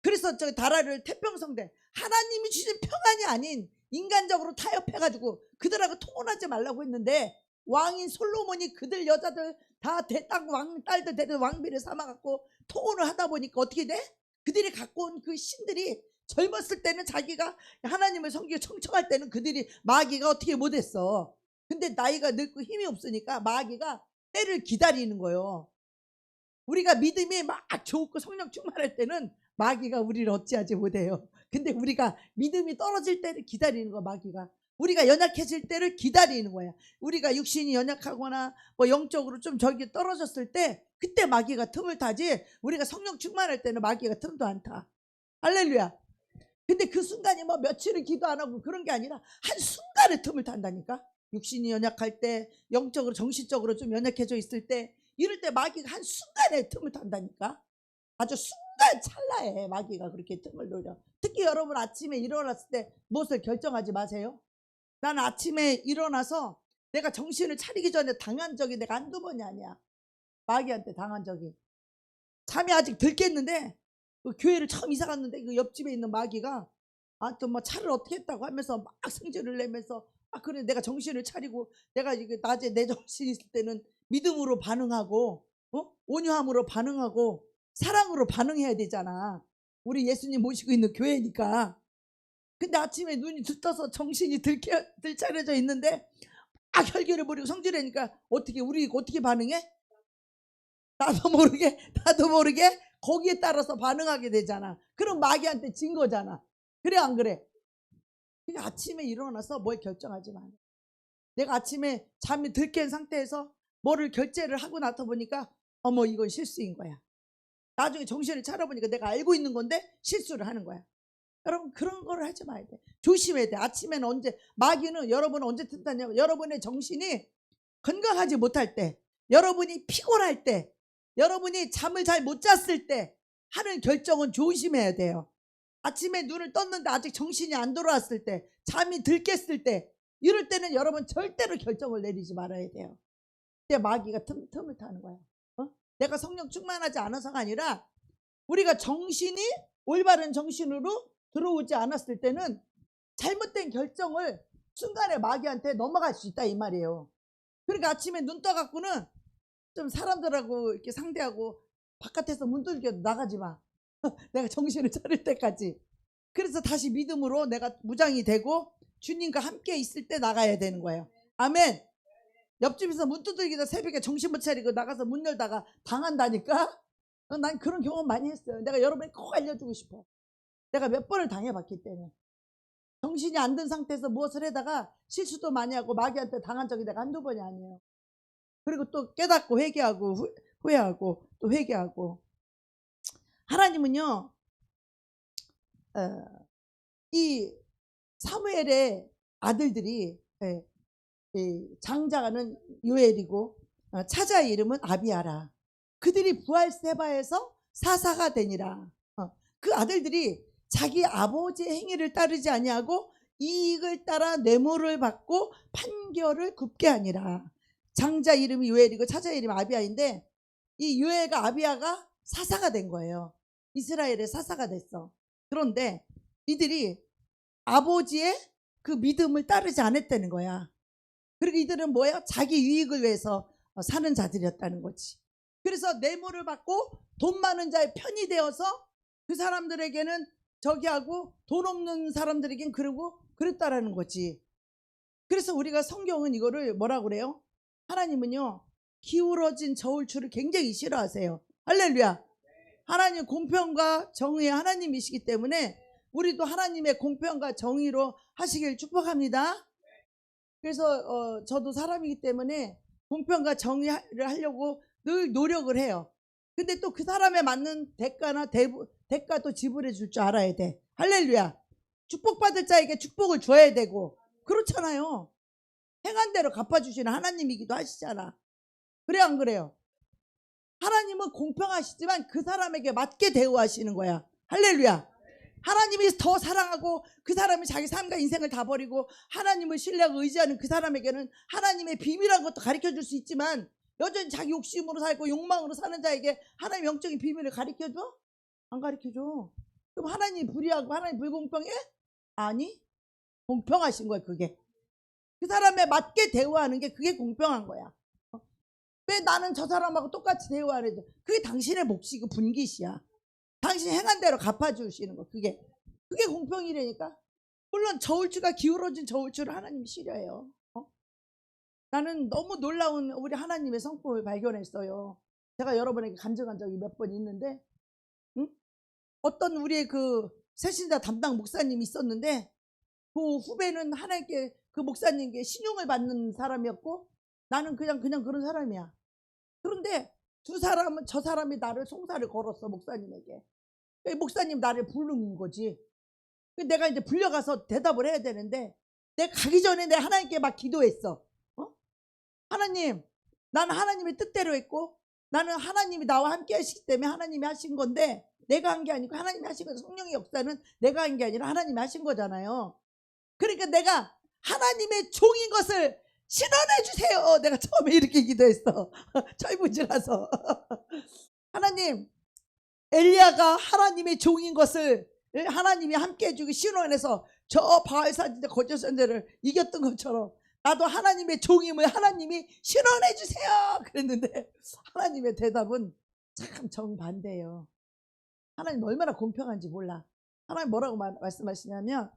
그래서 저 나라를 태평성대, 하나님이 주신 평안이 아닌 인간적으로 타협해가지고 그들하고 통혼하지 말라고 했는데, 왕인 솔로몬이 그들 여자들 다 땅 딸들 데려 왕비를 삼아갖고 통혼을 하다 보니까 어떻게 돼? 그들이 갖고 온 그 신들이 젊었을 때는 자기가 하나님을 섬기고 청청할 때는 그들이 마귀가 어떻게 못했어. 근데 나이가 늙고 힘이 없으니까 마귀가 때를 기다리는 거예요. 우리가 믿음이 막 좋고 성령 충만할 때는 마귀가 우리를 어찌하지 못해요. 근데 우리가 믿음이 떨어질 때를 기다리는 거야, 마귀가. 우리가 연약해질 때를 기다리는 거야. 우리가 육신이 연약하거나 뭐 영적으로 좀 저기 떨어졌을 때 그때 마귀가 틈을 타지, 우리가 성령 충만할 때는 마귀가 틈도 안 타. 할렐루야. 근데 그 순간이 뭐 며칠을 기도 안 하고 그런 게 아니라 한순간에 틈을 탄다니까. 육신이 연약할 때, 영적으로 정신적으로 좀 연약해져 있을 때, 이럴 때 마귀가 한순간에 틈을 탄다니까. 아주 순간 찰나에 마귀가 그렇게 틈을 노려. 특히 여러분 아침에 일어났을 때 무엇을 결정하지 마세요. 난 아침에 일어나서 내가 정신을 차리기 전에 당한 적이 내가 한두 번이 아니야. 마귀한테 당한 적이. 잠이 아직 덜 깼는데 그 교회를 처음 이사 갔는데 그 옆집에 있는 마귀가 또 뭐 차를 어떻게 했다고 하면서 막 성질을 내면서 그래 내가 정신을 차리고 내가 이게 낮에 내 정신이 있을 때는 믿음으로 반응하고 온유함으로 반응하고 사랑으로 반응해야 되잖아. 우리 예수님 모시고 있는 교회니까. 근데 아침에 눈이 들떠서 정신이 들차려져 있는데 막 혈기를 부리고 성질내니까 우리 어떻게 반응해? 나도 모르게 거기에 따라서 반응하게 되잖아. 그럼 마귀한테 진 거잖아. 그래 안 그래? 그러니까 아침에 일어나서 뭘 결정하지 마. 내가 아침에 잠이 들 깬 상태에서 뭐를 결제를 하고 나서 보니까 어머 이건 실수인 거야. 나중에 정신을 차려보니까 내가 알고 있는 건데 실수를 하는 거야. 여러분 그런 거를 하지 마야 돼. 조심해야 돼. 아침에는 마귀는 여러분은 언제 튼다냐고. 여러분의 정신이 건강하지 못할 때, 여러분이 피곤할 때, 여러분이 잠을 잘 못 잤을 때, 하는 결정은 조심해야 돼요. 아침에 눈을 떴는데 아직 정신이 안 돌아왔을 때, 잠이 들깼을 때, 이럴 때는 여러분 절대로 결정을 내리지 말아야 돼요. 그때 마귀가 틈을 타는 거야. 내가 성령 충만하지 않아서가 아니라 우리가 정신이 올바른 정신으로 들어오지 않았을 때는 잘못된 결정을 순간에 마귀한테 넘어갈 수 있다 이 말이에요. 그러니까 아침에 눈 떠갖고는 좀 사람들하고 이렇게 상대하고 바깥에서 문 두들겨도 나가지 마. 내가 정신을 차릴 때까지. 그래서 다시 믿음으로 내가 무장이 되고 주님과 함께 있을 때 나가야 되는 거예요. 아멘. 옆집에서 문 두들기다 새벽에 정신 못 차리고 나가서 문 열다가 당한다니까. 난 그런 경험 많이 했어요. 내가 여러분에 꼭 알려주고 싶어. 내가 몇 번을 당해봤기 때문에. 정신이 안 든 상태에서 무엇을 하다가 실수도 많이 하고 마귀한테 당한 적이 내가 한두 번이 아니에요. 그리고 또 깨닫고 회개하고 후회하고 또 회개하고. 하나님은요 이 사무엘의 아들들이 장자는 요엘이고 차자의 이름은 아비아라. 그들이 부할세바에서 사사가 되니라. 그 아들들이 자기 아버지의 행위를 따르지 아니하고 이익을 따라 뇌물을 받고 판결을 굽게 하니라. 장자 이름이 요엘이고 차자 이름이 아비아인데 이 요엘과 아비아가 사사가 된 거예요. 이스라엘의 사사가 됐어. 그런데 이들이 아버지의 그 믿음을 따르지 않았다는 거야. 그리고 이들은 뭐예요? 자기 유익을 위해서 사는 자들이었다는 거지. 그래서 뇌물을 받고 돈 많은 자의 편이 되어서 그 사람들에게는 저기 하고 돈 없는 사람들에겐 그러고 그랬다라는 거지. 그래서 우리가 성경은 이거를 뭐라고 그래요? 하나님은요 기울어진 저울추를 굉장히 싫어하세요. 할렐루야. 하나님 공평과 정의의 하나님이시기 때문에 우리도 하나님의 공평과 정의로 하시길 축복합니다. 그래서 저도 사람이기 때문에 공평과 정의를 하려고 늘 노력을 해요. 근데 또 그 사람에 맞는 대가도 지불해 줄 줄 알아야 돼. 할렐루야. 축복받을 자에게 축복을 줘야 되고 그렇잖아요. 행한 대로 갚아주시는 하나님이기도 하시잖아. 그래 안 그래요? 하나님은 공평하시지만 그 사람에게 맞게 대우하시는 거야. 할렐루야. 하나님이 더 사랑하고 그 사람이 자기 삶과 인생을 다 버리고 하나님을 신뢰하고 의지하는 그 사람에게는 하나님의 비밀한 것도 가르쳐줄 수 있지만 여전히 자기 욕심으로 살고 욕망으로 사는 자에게 하나님의 영적인 비밀을 가르쳐줘? 안 가르쳐줘. 그럼 하나님 불의하고 하나님 불공평해? 아니 공평하신 거야. 그게 그 사람에 맞게 대우하는 게 그게 공평한 거야. 왜 나는 저 사람하고 똑같이 대우하는지. 그게 당신의 몫이고 분깃이야. 당신이 행한 대로 갚아주시는 거. 그게 공평이라니까. 물론 저울추가 기울어진 저울추를 하나님이 싫어해요. 나는 너무 놀라운 우리 하나님의 성품을 발견했어요. 제가 여러분에게 간증한 적이 몇 번 있는데 어떤 우리의 그 새신자 담당 목사님이 있었는데 그 후배는 하나님께 그 목사님께 신용을 받는 사람이었고 나는 그냥 그런 사람이야. 그런데 저 사람이 나를 송사를 걸었어. 목사님에게. 목사님 나를 부르는 거지. 내가 이제 불려가서 대답을 해야 되는데 내가 가기 전에 내가 하나님께 막 기도했어. 하나님, 나는 하나님의 뜻대로 했고 나는 하나님이 나와 함께 하시기 때문에 하나님이 하신 건데 내가 한 게 아니고 하나님이 하신 거죠. 성령의 역사는 내가 한 게 아니라 하나님이 하신 거잖아요. 그러니까 내가 하나님의 종인 것을 신원해 주세요. 내가 처음에 이렇게 기도했어. 철부지라서. 하나님, 엘리야가 하나님의 종인 것을 하나님이 함께 해주고 신원해서 저 바알 선지자 거짓 선지자를 이겼던 것처럼 나도 하나님의 종임을 하나님이 신원해 주세요. 그랬는데 하나님의 대답은 참 정반대예요. 하나님 얼마나 공평한지 몰라. 하나님 뭐라고 말씀하시냐면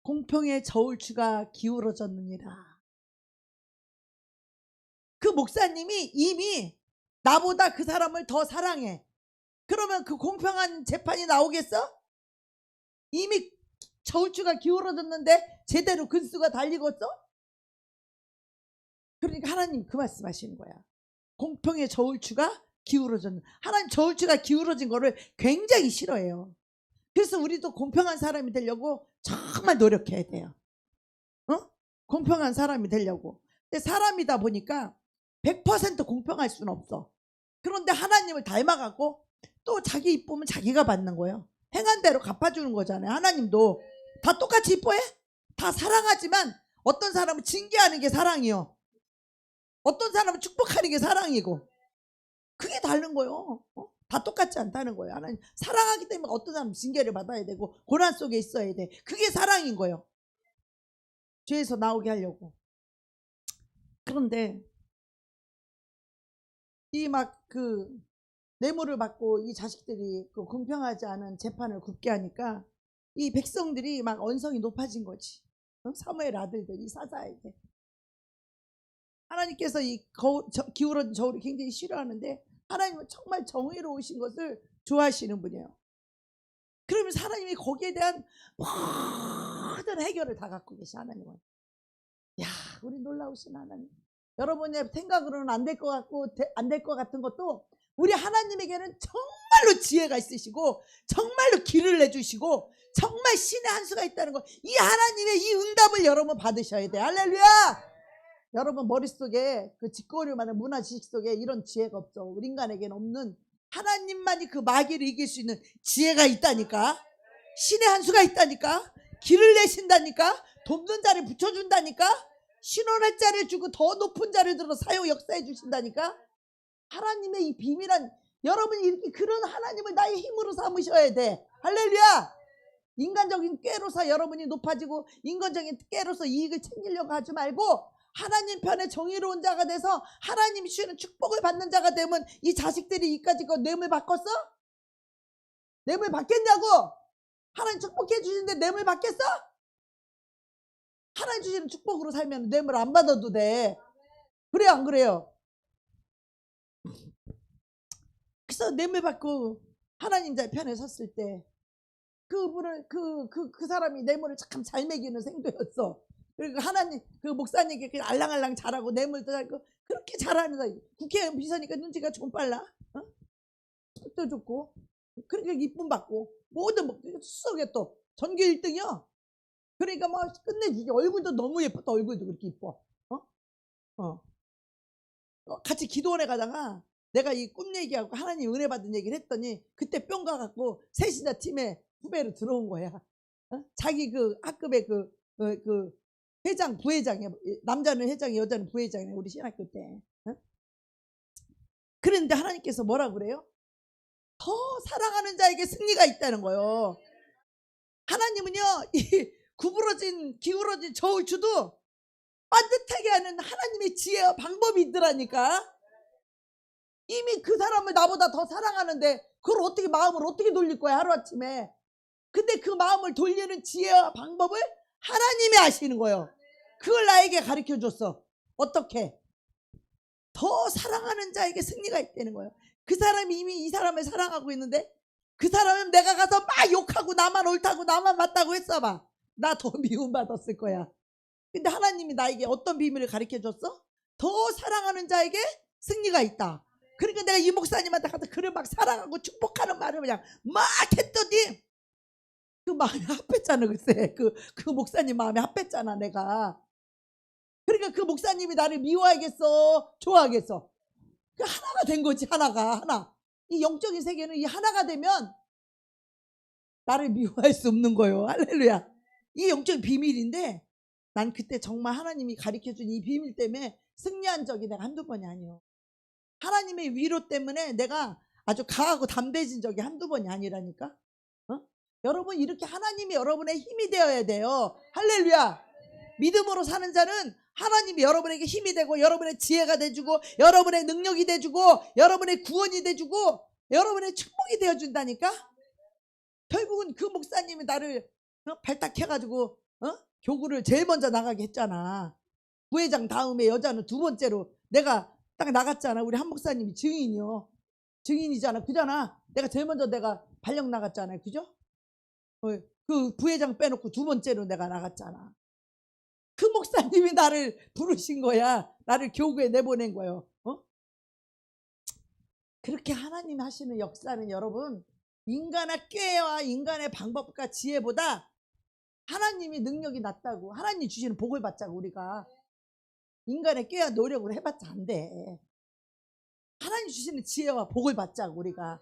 공평의 저울추가 기울어졌느니라. 그 목사님이 이미 나보다 그 사람을 더 사랑해. 그러면 그 공평한 재판이 나오겠어? 이미 저울추가 기울어졌는데 제대로 근수가 달리겠어? 그러니까 하나님 그 말씀하시는 거야. 공평의 저울추가 기울어졌는. 하나님 저울추가 기울어진 거를 굉장히 싫어해요. 그래서 우리도 공평한 사람이 되려고 정말 노력해야 돼요. 공평한 사람이 되려고. 근데 사람이다 보니까 100% 공평할 수는 없어. 그런데 하나님을 닮아가고 또 자기 이쁘면 자기가 받는 거예요. 행한 대로 갚아주는 거잖아요. 하나님도 다 똑같이 이뻐해? 다 사랑하지만 어떤 사람은 징계하는 게 사랑이요. 어떤 사람은 축복하는 게 사랑이고 그게 다른 거예요. 다 똑같지 않다는 거예요. 하나님 사랑하기 때문에 어떤 사람은 징계를 받아야 되고 고난 속에 있어야 돼. 그게 사랑인 거예요. 죄에서 나오게 하려고. 그런데 이 막 그 뇌물을 받고 이 자식들이 그 공평하지 않은 재판을 굽게 하니까 이 백성들이 막 언성이 높아진 거지. 사무엘 아들들 이 사사에게 하나님께서 이 기울어진 저울을 굉장히 싫어하는데 하나님은 정말 정의로우신 것을 좋아하시는 분이에요. 그러면서 하나님이 거기에 대한 모든 해결을 다 갖고 계시 하나님은. 야, 우리 놀라우신 하나님. 여러분의 생각으로는 안 될 것 같고 안 될 것 같은 것도 우리 하나님에게는 정말로 지혜가 있으시고 정말로 길을 내주시고 정말 신의 한 수가 있다는 거. 이 하나님의 이 응답을 여러분 받으셔야 돼. 할렐루야. 여러분 머릿속에 그 짓거릴 만한 문화 지식 속에 이런 지혜가 없죠. 우리 인간에게는 없는 하나님만이 그 마귀를 이길 수 있는 지혜가 있다니까. 신의 한 수가 있다니까. 길을 내신다니까. 돕는 자를 붙여준다니까. 신원할 자를 주고 더 높은 자를 들어 사용 역사해 주신다니까. 하나님의 이 비밀한 여러분이 이렇게 그런 하나님을 나의 힘으로 삼으셔야 돼. 할렐루야. 인간적인 꾀로서 여러분이 높아지고 인간적인 꾀로서 이익을 챙기려고 하지 말고 하나님 편에 정의로운 자가 돼서 하나님이 주시는 축복을 받는 자가 되면 이 자식들이 이까지 거 뇌물 바꿨어? 뇌물 받겠냐고? 하나님 축복해 주시는데 뇌물 받겠어? 하나님 주시는 축복으로 살면 뇌물 안 받아도 돼. 그래요 안 그래요? 그래서 뇌물 받고 하나님 자 편에 섰을 때 그분을 그 사람이 뇌물을 참 잘 매기는 생도였어. 그리고 하나님 그 목사님께 그냥 알랑알랑 잘하고 뇌물도 잘고 그렇게 잘하는 사람. 국회의원 비서니까 눈치가 좀 빨라. 도 좋고 그러니까 이쁨 받고 모든 수석에 또 전교 1등이야. 그러니까 막 끝내주지. 얼굴도 너무 예뻤다. 얼굴도 그렇게 이뻐. 같이 기도원에 가다가 내가 이 꿈 얘기하고 하나님 은혜 받은 얘기를 했더니 그때 뿅 가갖고 셋이나 팀에 후배로 들어온 거야. 자기 그 학급의 그 회장 부회장이야. 남자는 회장이 여자는 부회장이야. 우리 신학교 때. 그런데 하나님께서 뭐라 그래요? 더 사랑하는 자에게 승리가 있다는 거예요. 하나님은요 이 구부러진 기울어진 저울추도 반듯하게 하는 하나님의 지혜와 방법이 있더라니까. 이미 그 사람을 나보다 더 사랑하는데 그걸 어떻게 마음을 어떻게 돌릴 거야 하루아침에. 근데 그 마음을 돌리는 지혜와 방법을 하나님이 아시는 거예요. 그걸 나에게 가르쳐 줬어. 어떻게? 더 사랑하는 자에게 승리가 있다는 거예요. 그 사람이 이미 이 사람을 사랑하고 있는데 그 사람은 내가 가서 막 욕하고 나만 옳다고 나만 맞다고 했어봐. 나 더 미움받았을 거야. 근데 하나님이 나에게 어떤 비밀을 가르쳐 줬어? 더 사랑하는 자에게 승리가 있다. 그러니까 내가 이 목사님한테 가서 그를 막 사랑하고 축복하는 말을 그냥 막 했더니 그 마음이 합했잖아. 글쎄 그 목사님 마음에 합했잖아 내가. 그러니까 그 목사님이 나를 미워하겠어 좋아하겠어? 그 하나가 된 거지. 하나. 이 영적인 세계는 이 하나가 되면 나를 미워할 수 없는 거예요. 할렐루야. 이게 영적인 비밀인데 난 그때 정말 하나님이 가르쳐준 이 비밀 때문에 승리한 적이 내가 한두 번이 아니에요. 하나님의 위로 때문에 내가 아주 강하고 담대해진 적이 한두 번이 아니라니까. 여러분 이렇게 하나님이 여러분의 힘이 되어야 돼요. 할렐루야. 믿음으로 사는 자는 하나님이 여러분에게 힘이 되고 여러분의 지혜가 돼주고 여러분의 능력이 돼주고 여러분의 구원이 돼주고 여러분의 축복이 되어준다니까. 결국은 그 목사님이 나를 발탁해가지고 교구를 제일 먼저 나가게 했잖아. 부회장 다음에 여자는 두 번째로 내가 딱 나갔잖아. 우리 한 목사님이 증인이잖아. 그잖아. 내가 제일 먼저 내가 발령 나갔잖아요. 그죠? 그 부회장 빼놓고 두 번째로 내가 나갔잖아. 그 목사님이 나를 부르신 거야. 나를 교구에 내보낸 거예요. 그렇게 하나님 하시는 역사는 여러분 인간의 꾀와 인간의 방법과 지혜보다 하나님이 능력이 낫다고. 하나님 주시는 복을 받자고. 우리가 인간의 꾀와 노력을 해봤자 안 돼. 하나님 주시는 지혜와 복을 받자고 우리가.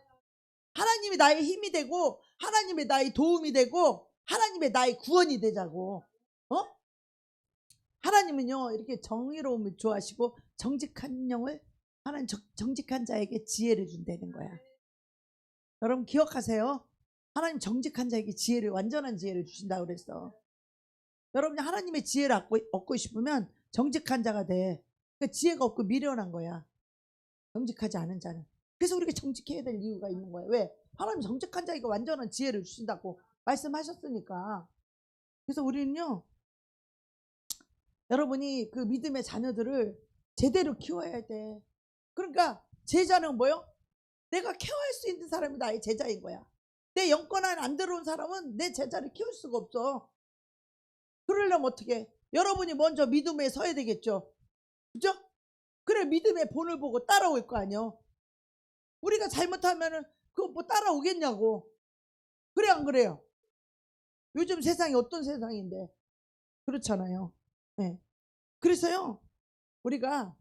하나님이 나의 힘이 되고 하나님의 나의 도움이 되고 하나님의 나의 구원이 되자고. 하나님은요 이렇게 정의로움을 좋아하시고 정직한 영을 하나님 정직한 자에게 지혜를 준다는 거야. 여러분 기억하세요. 하나님 정직한 자에게 지혜를 완전한 지혜를 주신다고 그랬어. 여러분이 하나님의 지혜를 얻고 싶으면 정직한 자가 돼. 그러니까 지혜가 없고 미련한 거야. 정직하지 않은 자는. 그래서 우리가 정직해야 될 이유가 있는 거예요. 왜? 하나님 정직한 자에게 완전한 지혜를 주신다고 말씀하셨으니까. 그래서 우리는요 여러분이 그 믿음의 자녀들을 제대로 키워야 돼. 그러니까 제자는 뭐요? 내가 케어할 수 있는 사람이 나의 제자인 거야. 내 영권 안에 안 들어온 사람은 내 제자를 키울 수가 없어. 그러려면 어떻게? 여러분이 먼저 믿음에 서야 되겠죠. 그죠? 그래 믿음의 본을 보고 따라올 거 아니요. 우리가 잘못하면은 그거 뭐 따라오겠냐고. 그래 안 그래요? 요즘 세상이 어떤 세상인데 그렇잖아요. 네. 그래서요 우리가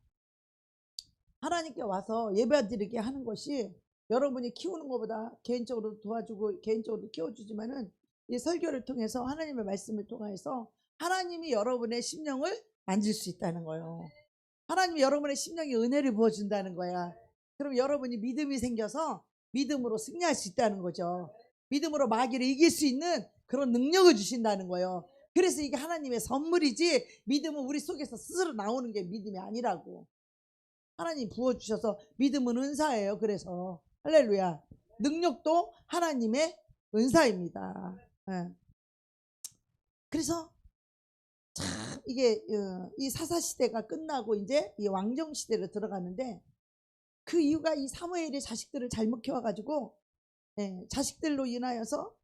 하나님께 와서 예배드리게 하는 것이 여러분이 키우는 것보다 개인적으로 도와주고 개인적으로 키워주지만은 이 설교를 통해서 하나님의 말씀을 통해서 하나님이 여러분의 심령을 만질 수 있다는 거예요. 하나님이 여러분의 심령에 은혜를 부어준다는 거야. 그럼 여러분이 믿음이 생겨서 믿음으로 승리할 수 있다는 거죠. 믿음으로 마귀를 이길 수 있는 그런 능력을 주신다는 거예요. 그래서 이게 하나님의 선물이지 믿음은 우리 속에서 스스로 나오는 게 믿음이 아니라고. 하나님 부어주셔서 믿음은 은사예요. 그래서 할렐루야. 능력도 하나님의 은사입니다. 그래서 참 이게 이 사사시대가 끝나고 이제 이 왕정시대로 들어가는데 그 이유가 이 사무엘이 자식들을 잘못 키워가지고 자식들로 인하여서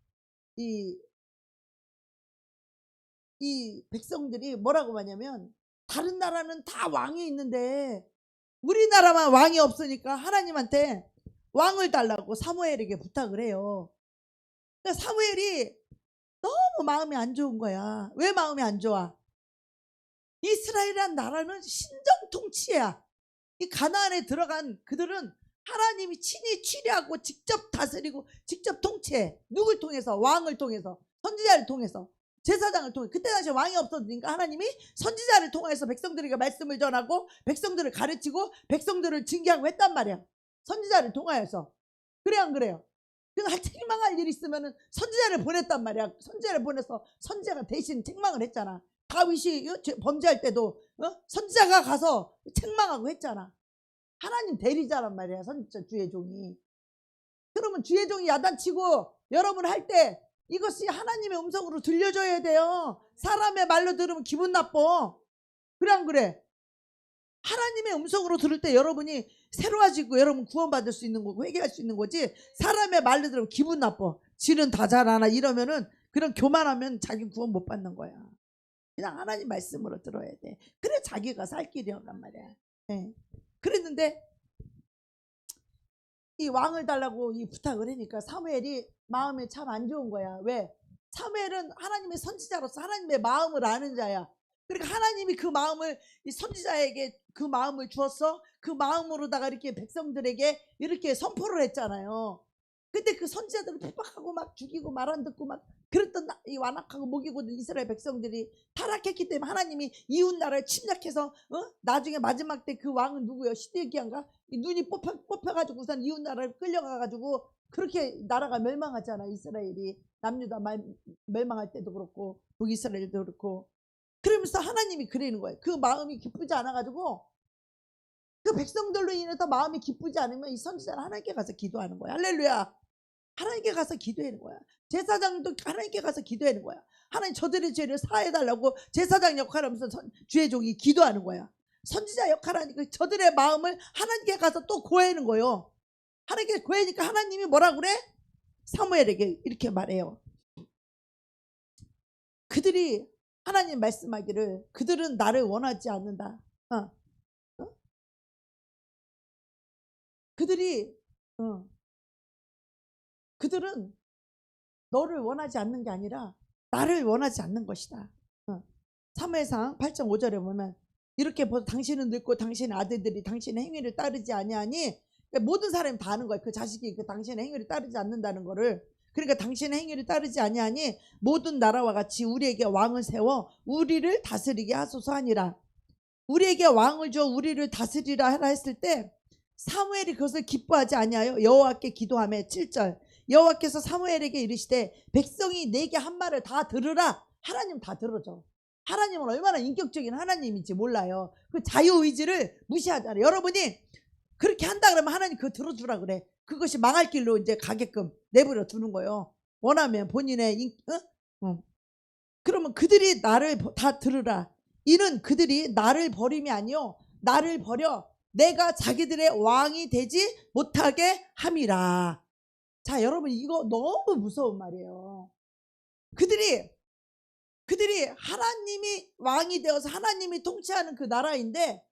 이 백성들이 뭐라고 하냐면 다른 나라는 다 왕이 있는데 우리나라만 왕이 없으니까 하나님한테 왕을 달라고 사무엘에게 부탁을 해요. 그러니까 사무엘이 너무 마음이 안 좋은 거야. 왜 마음이 안 좋아? 이스라엘이란 나라는 신정 통치야. 이 가나안에 들어간 그들은 하나님이 친히 취리하고 직접 다스리고 직접 통치해. 누굴 통해서? 왕을 통해서, 선지자를 통해서, 제사장을 통해. 그때 당시에 왕이 없었으니까 하나님이 선지자를 통해서 백성들에게 말씀을 전하고 백성들을 가르치고 백성들을 징계하고 했단 말이야. 선지자를 통하여서. 그래 안 그래요? 그래서 책망할 일이 있으면 선지자를 보냈단 말이야. 선지자를 보내서 선지자가 대신 책망을 했잖아. 다윗이 범죄할 때도 선지자가 가서 책망하고 했잖아. 하나님 대리자란 말이야. 선지자 주의 종이. 그러면 주의 종이 야단치고 여러분 할 때 이것이 하나님의 음성으로 들려줘야 돼요. 사람의 말로 들으면 기분 나빠. 그래 안 그래? 하나님의 음성으로 들을 때 여러분이 새로워지고 여러분 구원받을 수 있는 거고 회개할 수 있는 거지. 사람의 말로 들으면 기분 나빠. 지는 다 잘하나 이러면은 그런 교만하면 자기 구원 못 받는 거야. 그냥 하나님 말씀으로 들어야 돼. 그래 자기가 살 길이란 말이야. 그랬는데 이 왕을 달라고 이 부탁을 하니까 사무엘이 마음이 참 안 좋은 거야. 왜? 사무엘은 하나님의 선지자로서 하나님의 마음을 아는 자야. 그러니까 하나님이 그 마음을 이 선지자에게 그 마음을 주었어. 그 마음으로다가 이렇게 백성들에게 이렇게 선포를 했잖아요. 근데 그 선지자들을 핍박하고 막 죽이고 말 안 듣고 막 그랬던 이 완악하고 목이고 이스라엘 백성들이 타락했기 때문에 하나님이 이웃 나라를 침략해서 나중에 마지막 때 그 왕은 누구예요? 시드기야인가? 눈이 뽑혀가지고 우선 이웃 나라를 끌려가가지고 그렇게 나라가 멸망하잖아. 이스라엘이 남유다 멸망할 때도 그렇고 북이스라엘도 그렇고. 그러면서 하나님이 그러는 거예요. 그 마음이 기쁘지 않아가지고 그 백성들로 인해서 마음이 기쁘지 않으면 이 선지자는 하나님께 가서 기도하는 거야. 할렐루야. 하나님께 가서 기도하는 거야. 제사장도 하나님께 가서 기도하는 거야. 하나님 저들의 죄를 사해달라고 제사장 역할을 하면서 주의 종이 기도하는 거야. 선지자 역할하니까 저들의 마음을 하나님께 가서 또 고하는 거예요. 하나님께 고하니까 하나님이 뭐라 그래? 사무엘에게 이렇게 말해요. 그들이 하나님 말씀하기를 그들은 나를 원하지 않는다. 그들은 너를 원하지 않는 게 아니라 나를 원하지 않는 것이다. 사무엘상 8장 5절에 보면 이렇게 당신은 늙고 당신의 아들들이 당신의 행위를 따르지 아니하니 그러니까 모든 사람이 다 아는 거예요. 그 자식이 그 당신의 행위를 따르지 않는다는 거를. 그러니까 당신의 행위를 따르지 아니하니 모든 나라와 같이 우리에게 왕을 세워 우리를 다스리게 하소서 하니라. 우리에게 왕을 줘 우리를 다스리라 하라 했을 때 사무엘이 그것을 기뻐하지 아니하여 여호와께 기도하며 7절 여호와께서 사무엘에게 이르시되 백성이 내게 한 말을 다 들으라. 하나님 다 들어줘. 하나님은 얼마나 인격적인 하나님인지 몰라요. 그 자유의지를 무시하잖아요. 여러분이 그렇게 한다 그러면 하나님 그거 들어주라 그래. 그것이 망할 길로 이제 가게끔 내버려 두는 거예요. 원하면 본인의 그러면 그들이 나를 다 들으라. 이는 그들이 나를 버림이 아니요 나를 버려 내가 자기들의 왕이 되지 못하게 함이라. 자, 여러분 이거 너무 무서운 말이에요. 그들이 하나님이 왕이 되어서 하나님이 통치하는 그 나라인데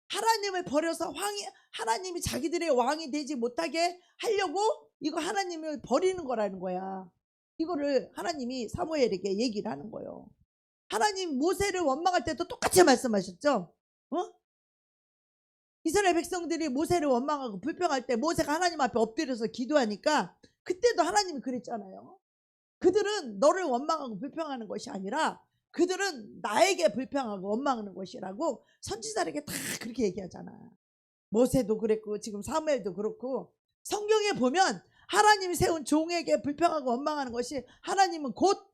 하나님을 버려서 하나님이 자기들의 왕이 되지 못하게 하려고 이거 하나님을 버리는 거라는 거야. 이거를 하나님이 사무엘에게 얘기를 하는 거예요. 하나님 모세를 원망할 때도 똑같이 말씀하셨죠. 이스라엘 백성들이 모세를 원망하고 불평할 때 모세가 하나님 앞에 엎드려서 기도하니까 그때도 하나님이 그랬잖아요. 그들은 너를 원망하고 불평하는 것이 아니라 그들은 나에게 불평하고 원망하는 것이라고 선지자에게 다 그렇게 얘기하잖아. 모세도 그랬고 지금 사무엘도 그렇고 성경에 보면 하나님이 세운 종에게 불평하고 원망하는 것이 하나님은 곧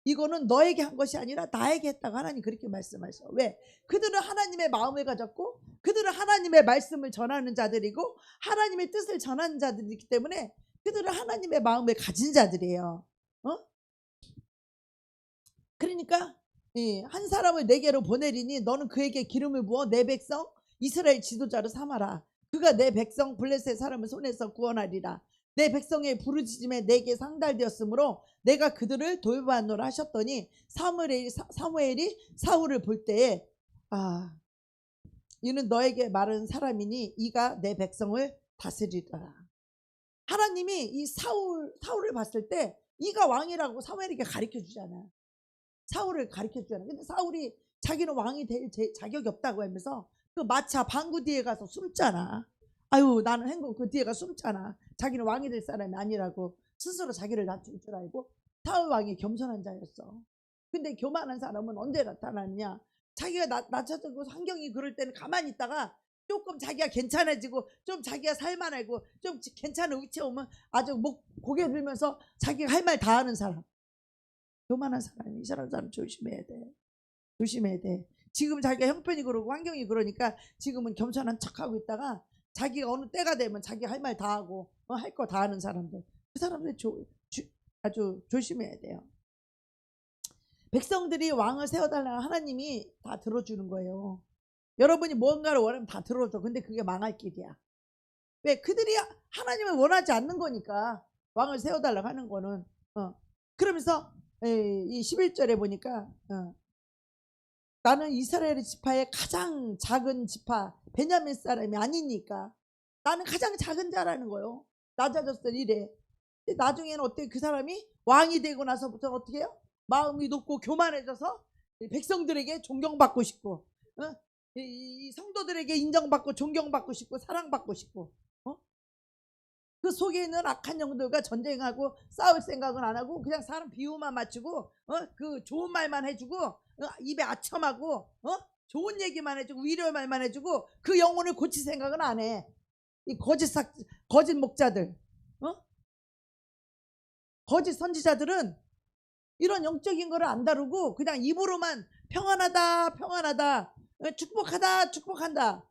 이거는 너에게 한 것이 아니라 나에게 했다고 하나님 그렇게 말씀하셔. 왜? 그들은 하나님의 마음을 가졌고 그들은 하나님의 말씀을 전하는 자들이고 하나님의 뜻을 전하는 자들이기 때문에 그들은 하나님의 마음을 가진 자들이에요. 그러니까 한 사람을 내게로 보내리니 너는 그에게 기름을 부어 내 백성 이스라엘 지도자로 삼아라. 그가 내 백성 블레셋 사람을 손에서 구원하리라. 내 백성의 부르짖음에 내게 상달되었으므로 내가 그들을 돌보았노라 하셨더니 사무엘이 사울을 볼 때에 이는 너에게 말한 사람이니 이가 내 백성을 다스리더라. 하나님이 이 사울을 봤을 때 이가 왕이라고 사무엘에게 가르쳐 주잖아. 사울을 가르쳐 주잖아. 근데 사울이 자기는 왕이 될 자격이 없다고 하면서 그 마차 방구 뒤에 가서 숨잖아. 아유 나는 행복 그 뒤에 가서 숨잖아. 자기는 왕이 될 사람이 아니라고 스스로 자기를 낮출 줄 알고 사울 왕이 겸손한 자였어. 근데 교만한 사람은 언제 나타나느냐. 자기가 낮춰지고 환경이 그럴 때는 가만히 있다가 조금 자기가 괜찮아지고 좀 자기가 살만하고 좀 괜찮은 위치에 오면 아주 고개 들면서 자기가 할 말 다 하는 사람. 교만한 사람이 이 사람 조심해야 돼. 조심해야 돼. 지금 자기가 형편이 그러고 환경이 그러니까 지금은 겸손한 척하고 있다가 자기가 어느 때가 되면 자기 할 말 다 하고 할 거 다 하는 사람들. 그 사람들 아주 조심해야 돼요. 백성들이 왕을 세워달라는 하나님이 다 들어주는 거예요. 여러분이 뭔가를 원하면 다 들어줘. 근데 그게 망할 길이야. 왜? 그들이 하나님을 원하지 않는 거니까 왕을 세워달라고 하는 거는 그러면서 이 11절에 보니까 나는 이스라엘 지파의 가장 작은 지파 베냐민 사람이 아니니까 나는 가장 작은 자라는 거예요. 낮아졌을 이래. 근데 나중에는 어떻게 그 사람이 왕이 되고 나서부터 어떻게 해요? 마음이 높고 교만해져서 백성들에게 존경받고 싶고 이 성도들에게 인정받고 존경받고 싶고 사랑받고 싶고 그 속에 있는 악한 영들과 전쟁하고 싸울 생각은 안 하고 그냥 사람 비유만 맞추고 그 좋은 말만 해주고 입에 아첨하고 좋은 얘기만 해주고 위로의 말만 해주고 그 영혼을 고칠 생각은 안 해. 이 거짓 목자들 거짓 선지자들은 이런 영적인 거를 안 다루고 그냥 입으로만 평안하다 평안하다 축복하다 축복한다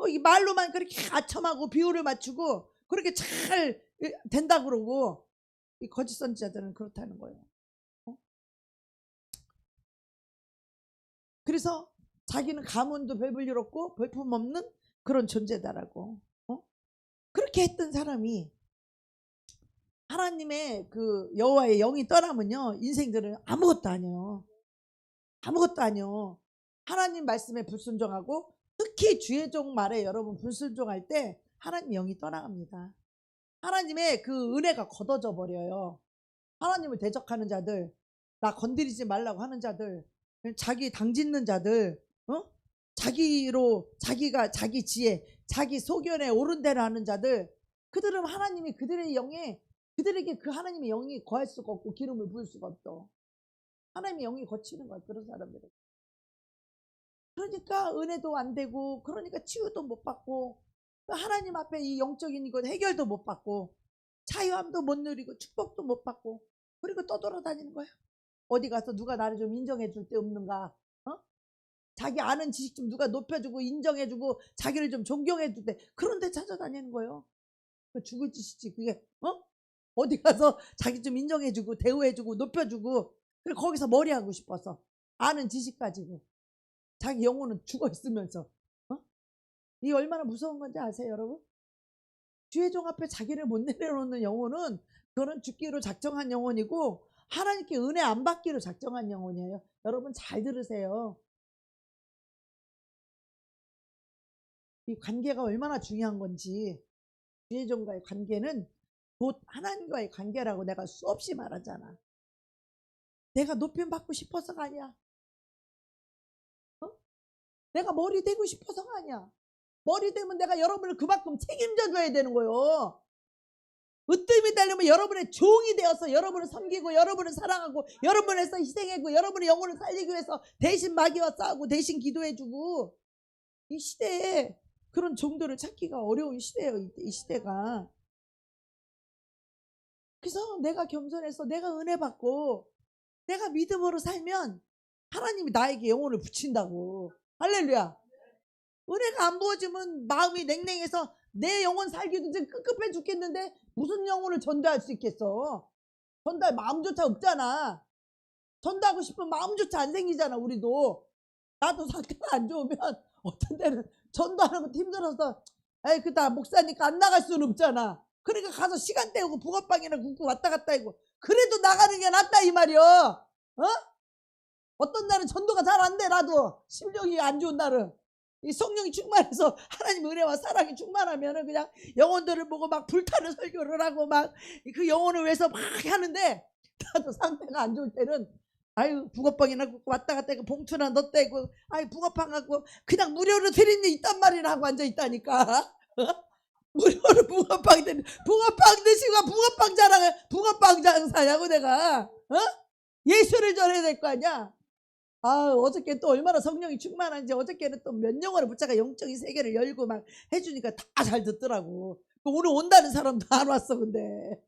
이 말로만 그렇게 아첨하고 비유를 맞추고 그렇게 잘 된다 그러고 이 거짓 선지자들은 그렇다는 거예요. 그래서 자기는 가문도 별볼일 없고 볼품없는 그런 존재다라고 그렇게 했던 사람이 하나님의 그 여호와의 영이 떠나면요 인생들은 아무것도 아니에요. 아무것도 아니에요. 하나님 말씀에 불순종하고 특히 주의 종 말에 여러분 불순종할 때 하나님 영이 떠나갑니다. 하나님의 그 은혜가 걷어져 버려요. 하나님을 대적하는 자들, 나 건드리지 말라고 하는 자들, 자기 당짓는 자들, 자기가 자기 지혜, 자기 소견에 옳은 대로 하는 자들, 그들은 하나님이 그들에게 그 하나님의 영이 거할 수가 없고 기름을 부을 수가 없어. 하나님의 영이 거치는 거야, 그런 사람들은. 그러니까 은혜도 안 되고, 그러니까 치유도 못 받고, 하나님 앞에 이 영적인 이건 해결도 못 받고, 자유함도 못 누리고, 축복도 못 받고, 그리고 떠돌아다니는 거야. 어디 가서 누가 나를 좀 인정해 줄 데 없는가? 자기 아는 지식 좀 누가 높여주고 인정해주고 자기를 좀 존경해 줄 때, 그런 데 찾아다니는 거예요. 죽을 짓이지 그게. 어디 가서 자기 좀 인정해주고 대우해주고 높여주고, 그리고 거기서 머리 하고 싶어서 아는 지식 가지고 자기 영혼은 죽어 있으면서. 이게 얼마나 무서운 건지 아세요, 여러분? 주의 종 앞에 자기를 못 내려놓는 영혼은, 그거는 죽기로 작정한 영혼이고 하나님께 은혜 안 받기로 작정한 영혼이에요. 여러분 잘 들으세요. 이 관계가 얼마나 중요한 건지. 주의 종과의 관계는 곧 하나님과의 관계라고 내가 수없이 말하잖아. 내가 높임 받고 싶어서가 아니야. 내가 머리 되고 싶어서가 아니야. 머리 되면 내가 여러분을 그만큼 책임져 줘야 되는 거예요. 으뜸이 되려면 여러분의 종이 되어서 여러분을 섬기고 여러분을 사랑하고 여러분을 위해서 희생하고 여러분의 영혼을 살리기 위해서 대신 마귀와 싸우고 대신 기도해주고. 이 시대에 그런 종들을 찾기가 어려운 시대예요, 이 시대가. 그래서 내가 겸손해서 내가 은혜 받고 내가 믿음으로 살면 하나님이 나에게 영혼을 붙인다고. 할렐루야. 은혜가 안 부어지면 마음이 냉랭해서 내 영혼 살기도 지금 급급해 죽겠는데 무슨 영혼을 전도할 수 있겠어. 전도할 마음조차 없잖아. 전도하고 싶은 마음조차 안 생기잖아. 우리도. 나도 상태가 안 좋으면 어떤 때는 전도하는 것도 힘들어서 에이 그다 목사니까 안 나갈 수는 없잖아. 그러니까 가서 시간 때우고 붕어빵이나 굽고 왔다 갔다 하고, 그래도 나가는 게 낫다 이 말이야. 어떤 날은 전도가 잘 안 돼. 나도 심정이 안 좋은 날은 이 성령이 충만해서 하나님 은혜와 사랑이 충만하면은 그냥 영혼들을 보고 막 불타는 설교를 하고 막 그 영혼을 위해서 막 하는데, 나도 상태가 안 좋을 때는 아유 붕어빵이나 굽고 왔다 갔다 하고 봉투나 넣대고 아유 붕어빵하고 그냥 무료로 드리는 데 있단 말이나 하고 앉아 있다니까. 무료로 붕어빵 드리는, 붕어빵 드시고 붕어빵 자랑을, 붕어빵 장사냐고 내가. 예수를 전해야 될 거 아니야. 어저께 또 얼마나 성령이 충만한지, 어저께는 또 몇 영혼을 붙잡아 영적인 세계를 열고 막 해주니까 다 잘 듣더라고. 오늘 온다는 사람도 안 왔어. 근데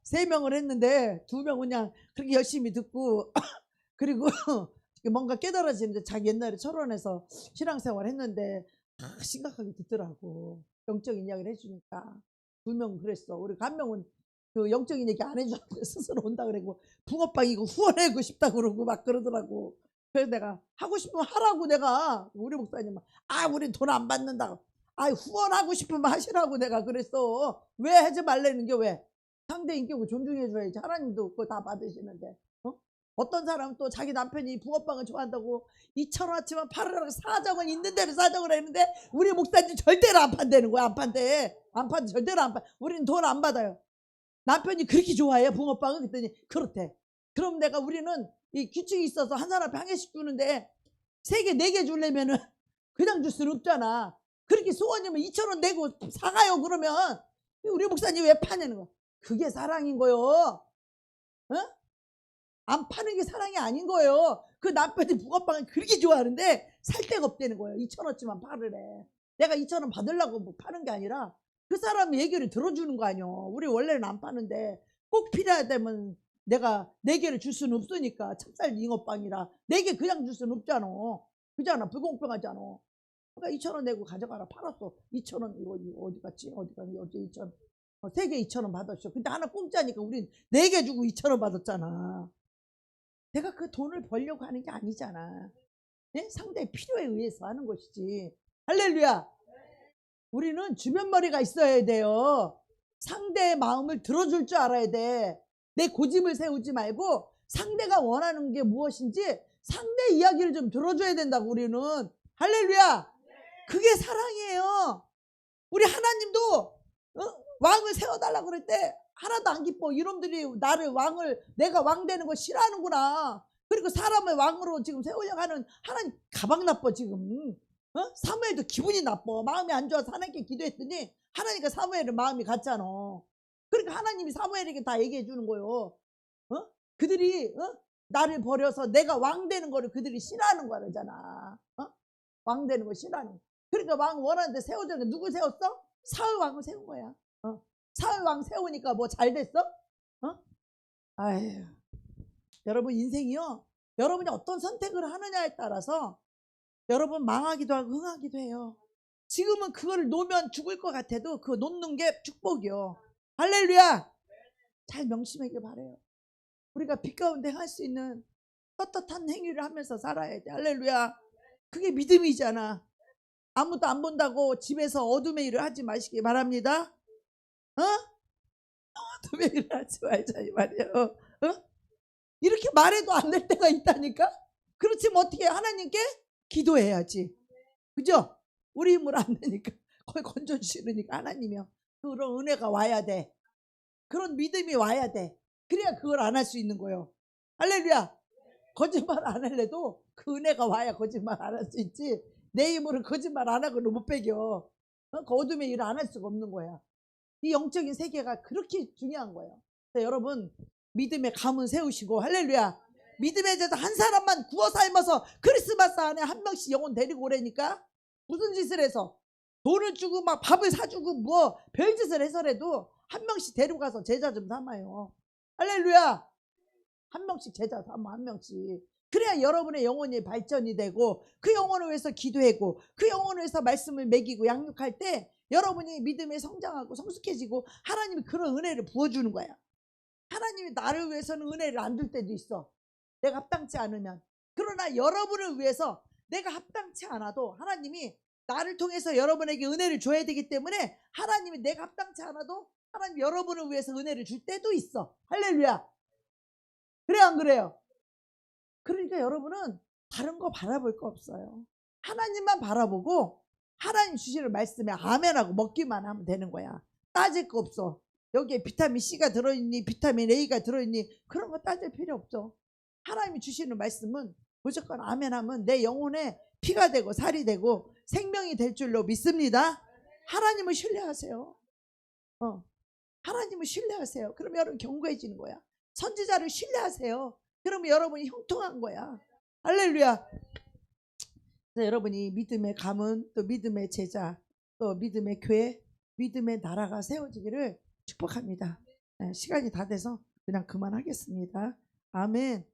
3명을 했는데 2명 그냥 그렇게 열심히 듣고 그리고 뭔가 깨달아지는데, 자기 옛날에 철원에서 신앙생활 했는데 심각하게 듣더라고. 영적인 이야기를 해주니까. 2명 그랬어. 우리 한 명은 그 영적인 얘기 안 해주는데 스스로 온다 그러고 붕어빵 이거 후원하고 싶다 그러고 막 그러더라고. 그래서 내가 하고 싶으면 하라고. 내가 우리 목사님은 우린 돈 안 받는다. 후원하고 싶으면 하시라고 내가 그랬어. 왜 하지 말라는 게 왜? 상대 인격을 존중해 줘야지. 하나님도 그거 다 받으시는데. 어떤 사람은 또 자기 남편이 붕어빵을 좋아한다고 2,000원어치만 팔으라고 사정은 있는 대로 사정을 했는데, 우리 목사님 절대로 안 판다는 거야. 안 판대. 절대로 안 판. 우리는 돈 안 받아요. 남편이 그렇게 좋아해 붕어빵을? 그랬더니 그렇대. 그럼 우리는 이 규칙이 있어서 한 사람에 한 개씩 주는데 3개 4개 주려면은 그냥 줄 수는 없잖아. 그렇게 소원이면 2,000원 내고 사가요. 그러면 우리 목사님 왜 파냐는 거야. 그게 사랑인 거요. 안 파는 게 사랑이 아닌 거예요. 그 남편이 붕어빵을 그렇게 좋아하는데 살 데가 없다는 거예요. 2,000원치만 팔으래. 내가 2,000원 받으려고 뭐 파는 게 아니라 그 사람 얘기를 들어주는 거 아니요. 우리 원래는 안 파는데 꼭 필요하다면 내가 4개를 줄 수는 없으니까. 찹쌀 잉어빵이라 4개 그냥 줄 수는 없잖아. 그잖아. 불공평하잖아. 그러니까 2,000원 내고 가져가라. 팔았어. 2,000원. 이거 어디 갔지? 어디 2,000원. 3개 2,000원 받았어. 근데 하나 공짜니까 우린 4개 주고 2,000원 받았잖아. 내가 그 돈을 벌려고 하는 게 아니잖아. 네? 상대의 필요에 의해서 하는 것이지. 할렐루야. 우리는 주변머리가 있어야 돼요. 상대의 마음을 들어줄 줄 알아야 돼. 내 고집을 세우지 말고 상대가 원하는 게 무엇인지 상대 이야기를 좀 들어줘야 된다고. 우리는. 할렐루야. 그게 사랑이에요. 우리 하나님도 왕을 세워달라고 그럴 때 하나도 안 기뻐. 이놈들이 내가 왕 되는 거 싫어하는구나. 그리고 사람을 왕으로 지금 세우려고 하는 하나님 가방 나빠 지금. 사무엘도 기분이 나빠. 마음이 안 좋아서 하나님께 기도했더니 하나님과 사무엘은 마음이 같잖아. 그러니까 하나님이 사무엘에게 다 얘기해 주는 거예요. 그들이 나를 버려서 내가 왕 되는 거를 그들이 싫어하는 거잖아. 왕 되는 거 싫어하는 거. 그러니까 왕 원하는데 세워주는 게 누구 세웠어? 사울 왕을 세운 거야. 사울 왕 세우니까 뭐 잘 됐어? 아유, 여러분 인생이요. 여러분이 어떤 선택을 하느냐에 따라서 여러분 망하기도 하고 흥하기도 해요. 지금은 그거를 놓으면 죽을 것 같아도 그거 놓는 게 축복이요. 할렐루야. 잘 명심하길 바래요. 우리가 빛 가운데 할 수 있는 떳떳한 행위를 하면서 살아야 돼. 할렐루야. 그게 믿음이잖아. 아무도 안 본다고 집에서 어둠의 일을 하지 마시기 바랍니다. 어둠의 일을 하지 말자 이 말이에요. 이렇게 말해도 안 될 때가 있다니까. 그렇지만 어떻게 하나님께 기도해야지. 그죠? 우리 힘으로 안 되니까 거의 건져주시니까 하나님이요. 그런 은혜가 와야 돼. 그런 믿음이 와야 돼. 그래야 그걸 안 할 수 있는 거예요. 할렐루야. 거짓말 안 할래도 그 은혜가 와야 거짓말 안 할 수 있지. 내 힘으로 거짓말 안 하고는 못 배겨. 그 어둠의 일을 안 할 수가 없는 거야. 이 영적인 세계가 그렇게 중요한 거예요. 여러분 믿음의 가문 세우시고 할렐루야. 믿음의 제자 한 사람만 구워 삶아서 크리스마스 안에 한 명씩 영혼 데리고 오라니까. 무슨 짓을 해서 돈을 주고 막 밥을 사주고 뭐 별짓을 해서라도 한 명씩 데리고 가서 제자 좀 삼아요. 할렐루야. 한 명씩 제자 삼아. 한 명씩. 그래야 여러분의 영혼이 발전이 되고 그 영혼을 위해서 기도하고 그 영혼을 위해서 말씀을 먹이고 양육할 때 여러분이 믿음에 성장하고 성숙해지고 하나님이 그런 은혜를 부어주는 거야. 하나님이 나를 위해서는 은혜를 안 줄 때도 있어. 내가 합당치 않으면. 그러나 여러분을 위해서 내가 합당치 않아도 하나님이 나를 통해서 여러분에게 은혜를 줘야 되기 때문에 하나님이 내가 합당치 않아도 하나님 여러분을 위해서 은혜를 줄 때도 있어. 할렐루야. 그래 안 그래요? 그러니까 여러분은 다른 거 바라볼 거 없어요. 하나님만 바라보고 하나님 주시는 말씀에 아멘하고 먹기만 하면 되는 거야. 따질 거 없어. 여기에 비타민 C가 들어있니 비타민 A가 들어있니 그런 거 따질 필요 없죠. 하나님이 주시는 말씀은 무조건 아멘하면 내 영혼에 피가 되고 살이 되고 생명이 될 줄로 믿습니다. 하나님을 신뢰하세요. 하나님을 신뢰하세요. 그러면 여러분 견고해지는 거야. 선지자를 신뢰하세요. 그러면 여러분이 형통한 거야. 할렐루야. 그래서 여러분이 믿음의 가문, 또 믿음의 제자, 또 믿음의 교회, 믿음의 나라가 세워지기를 축복합니다. 시간이 다 돼서 그냥 그만하겠습니다. 아멘.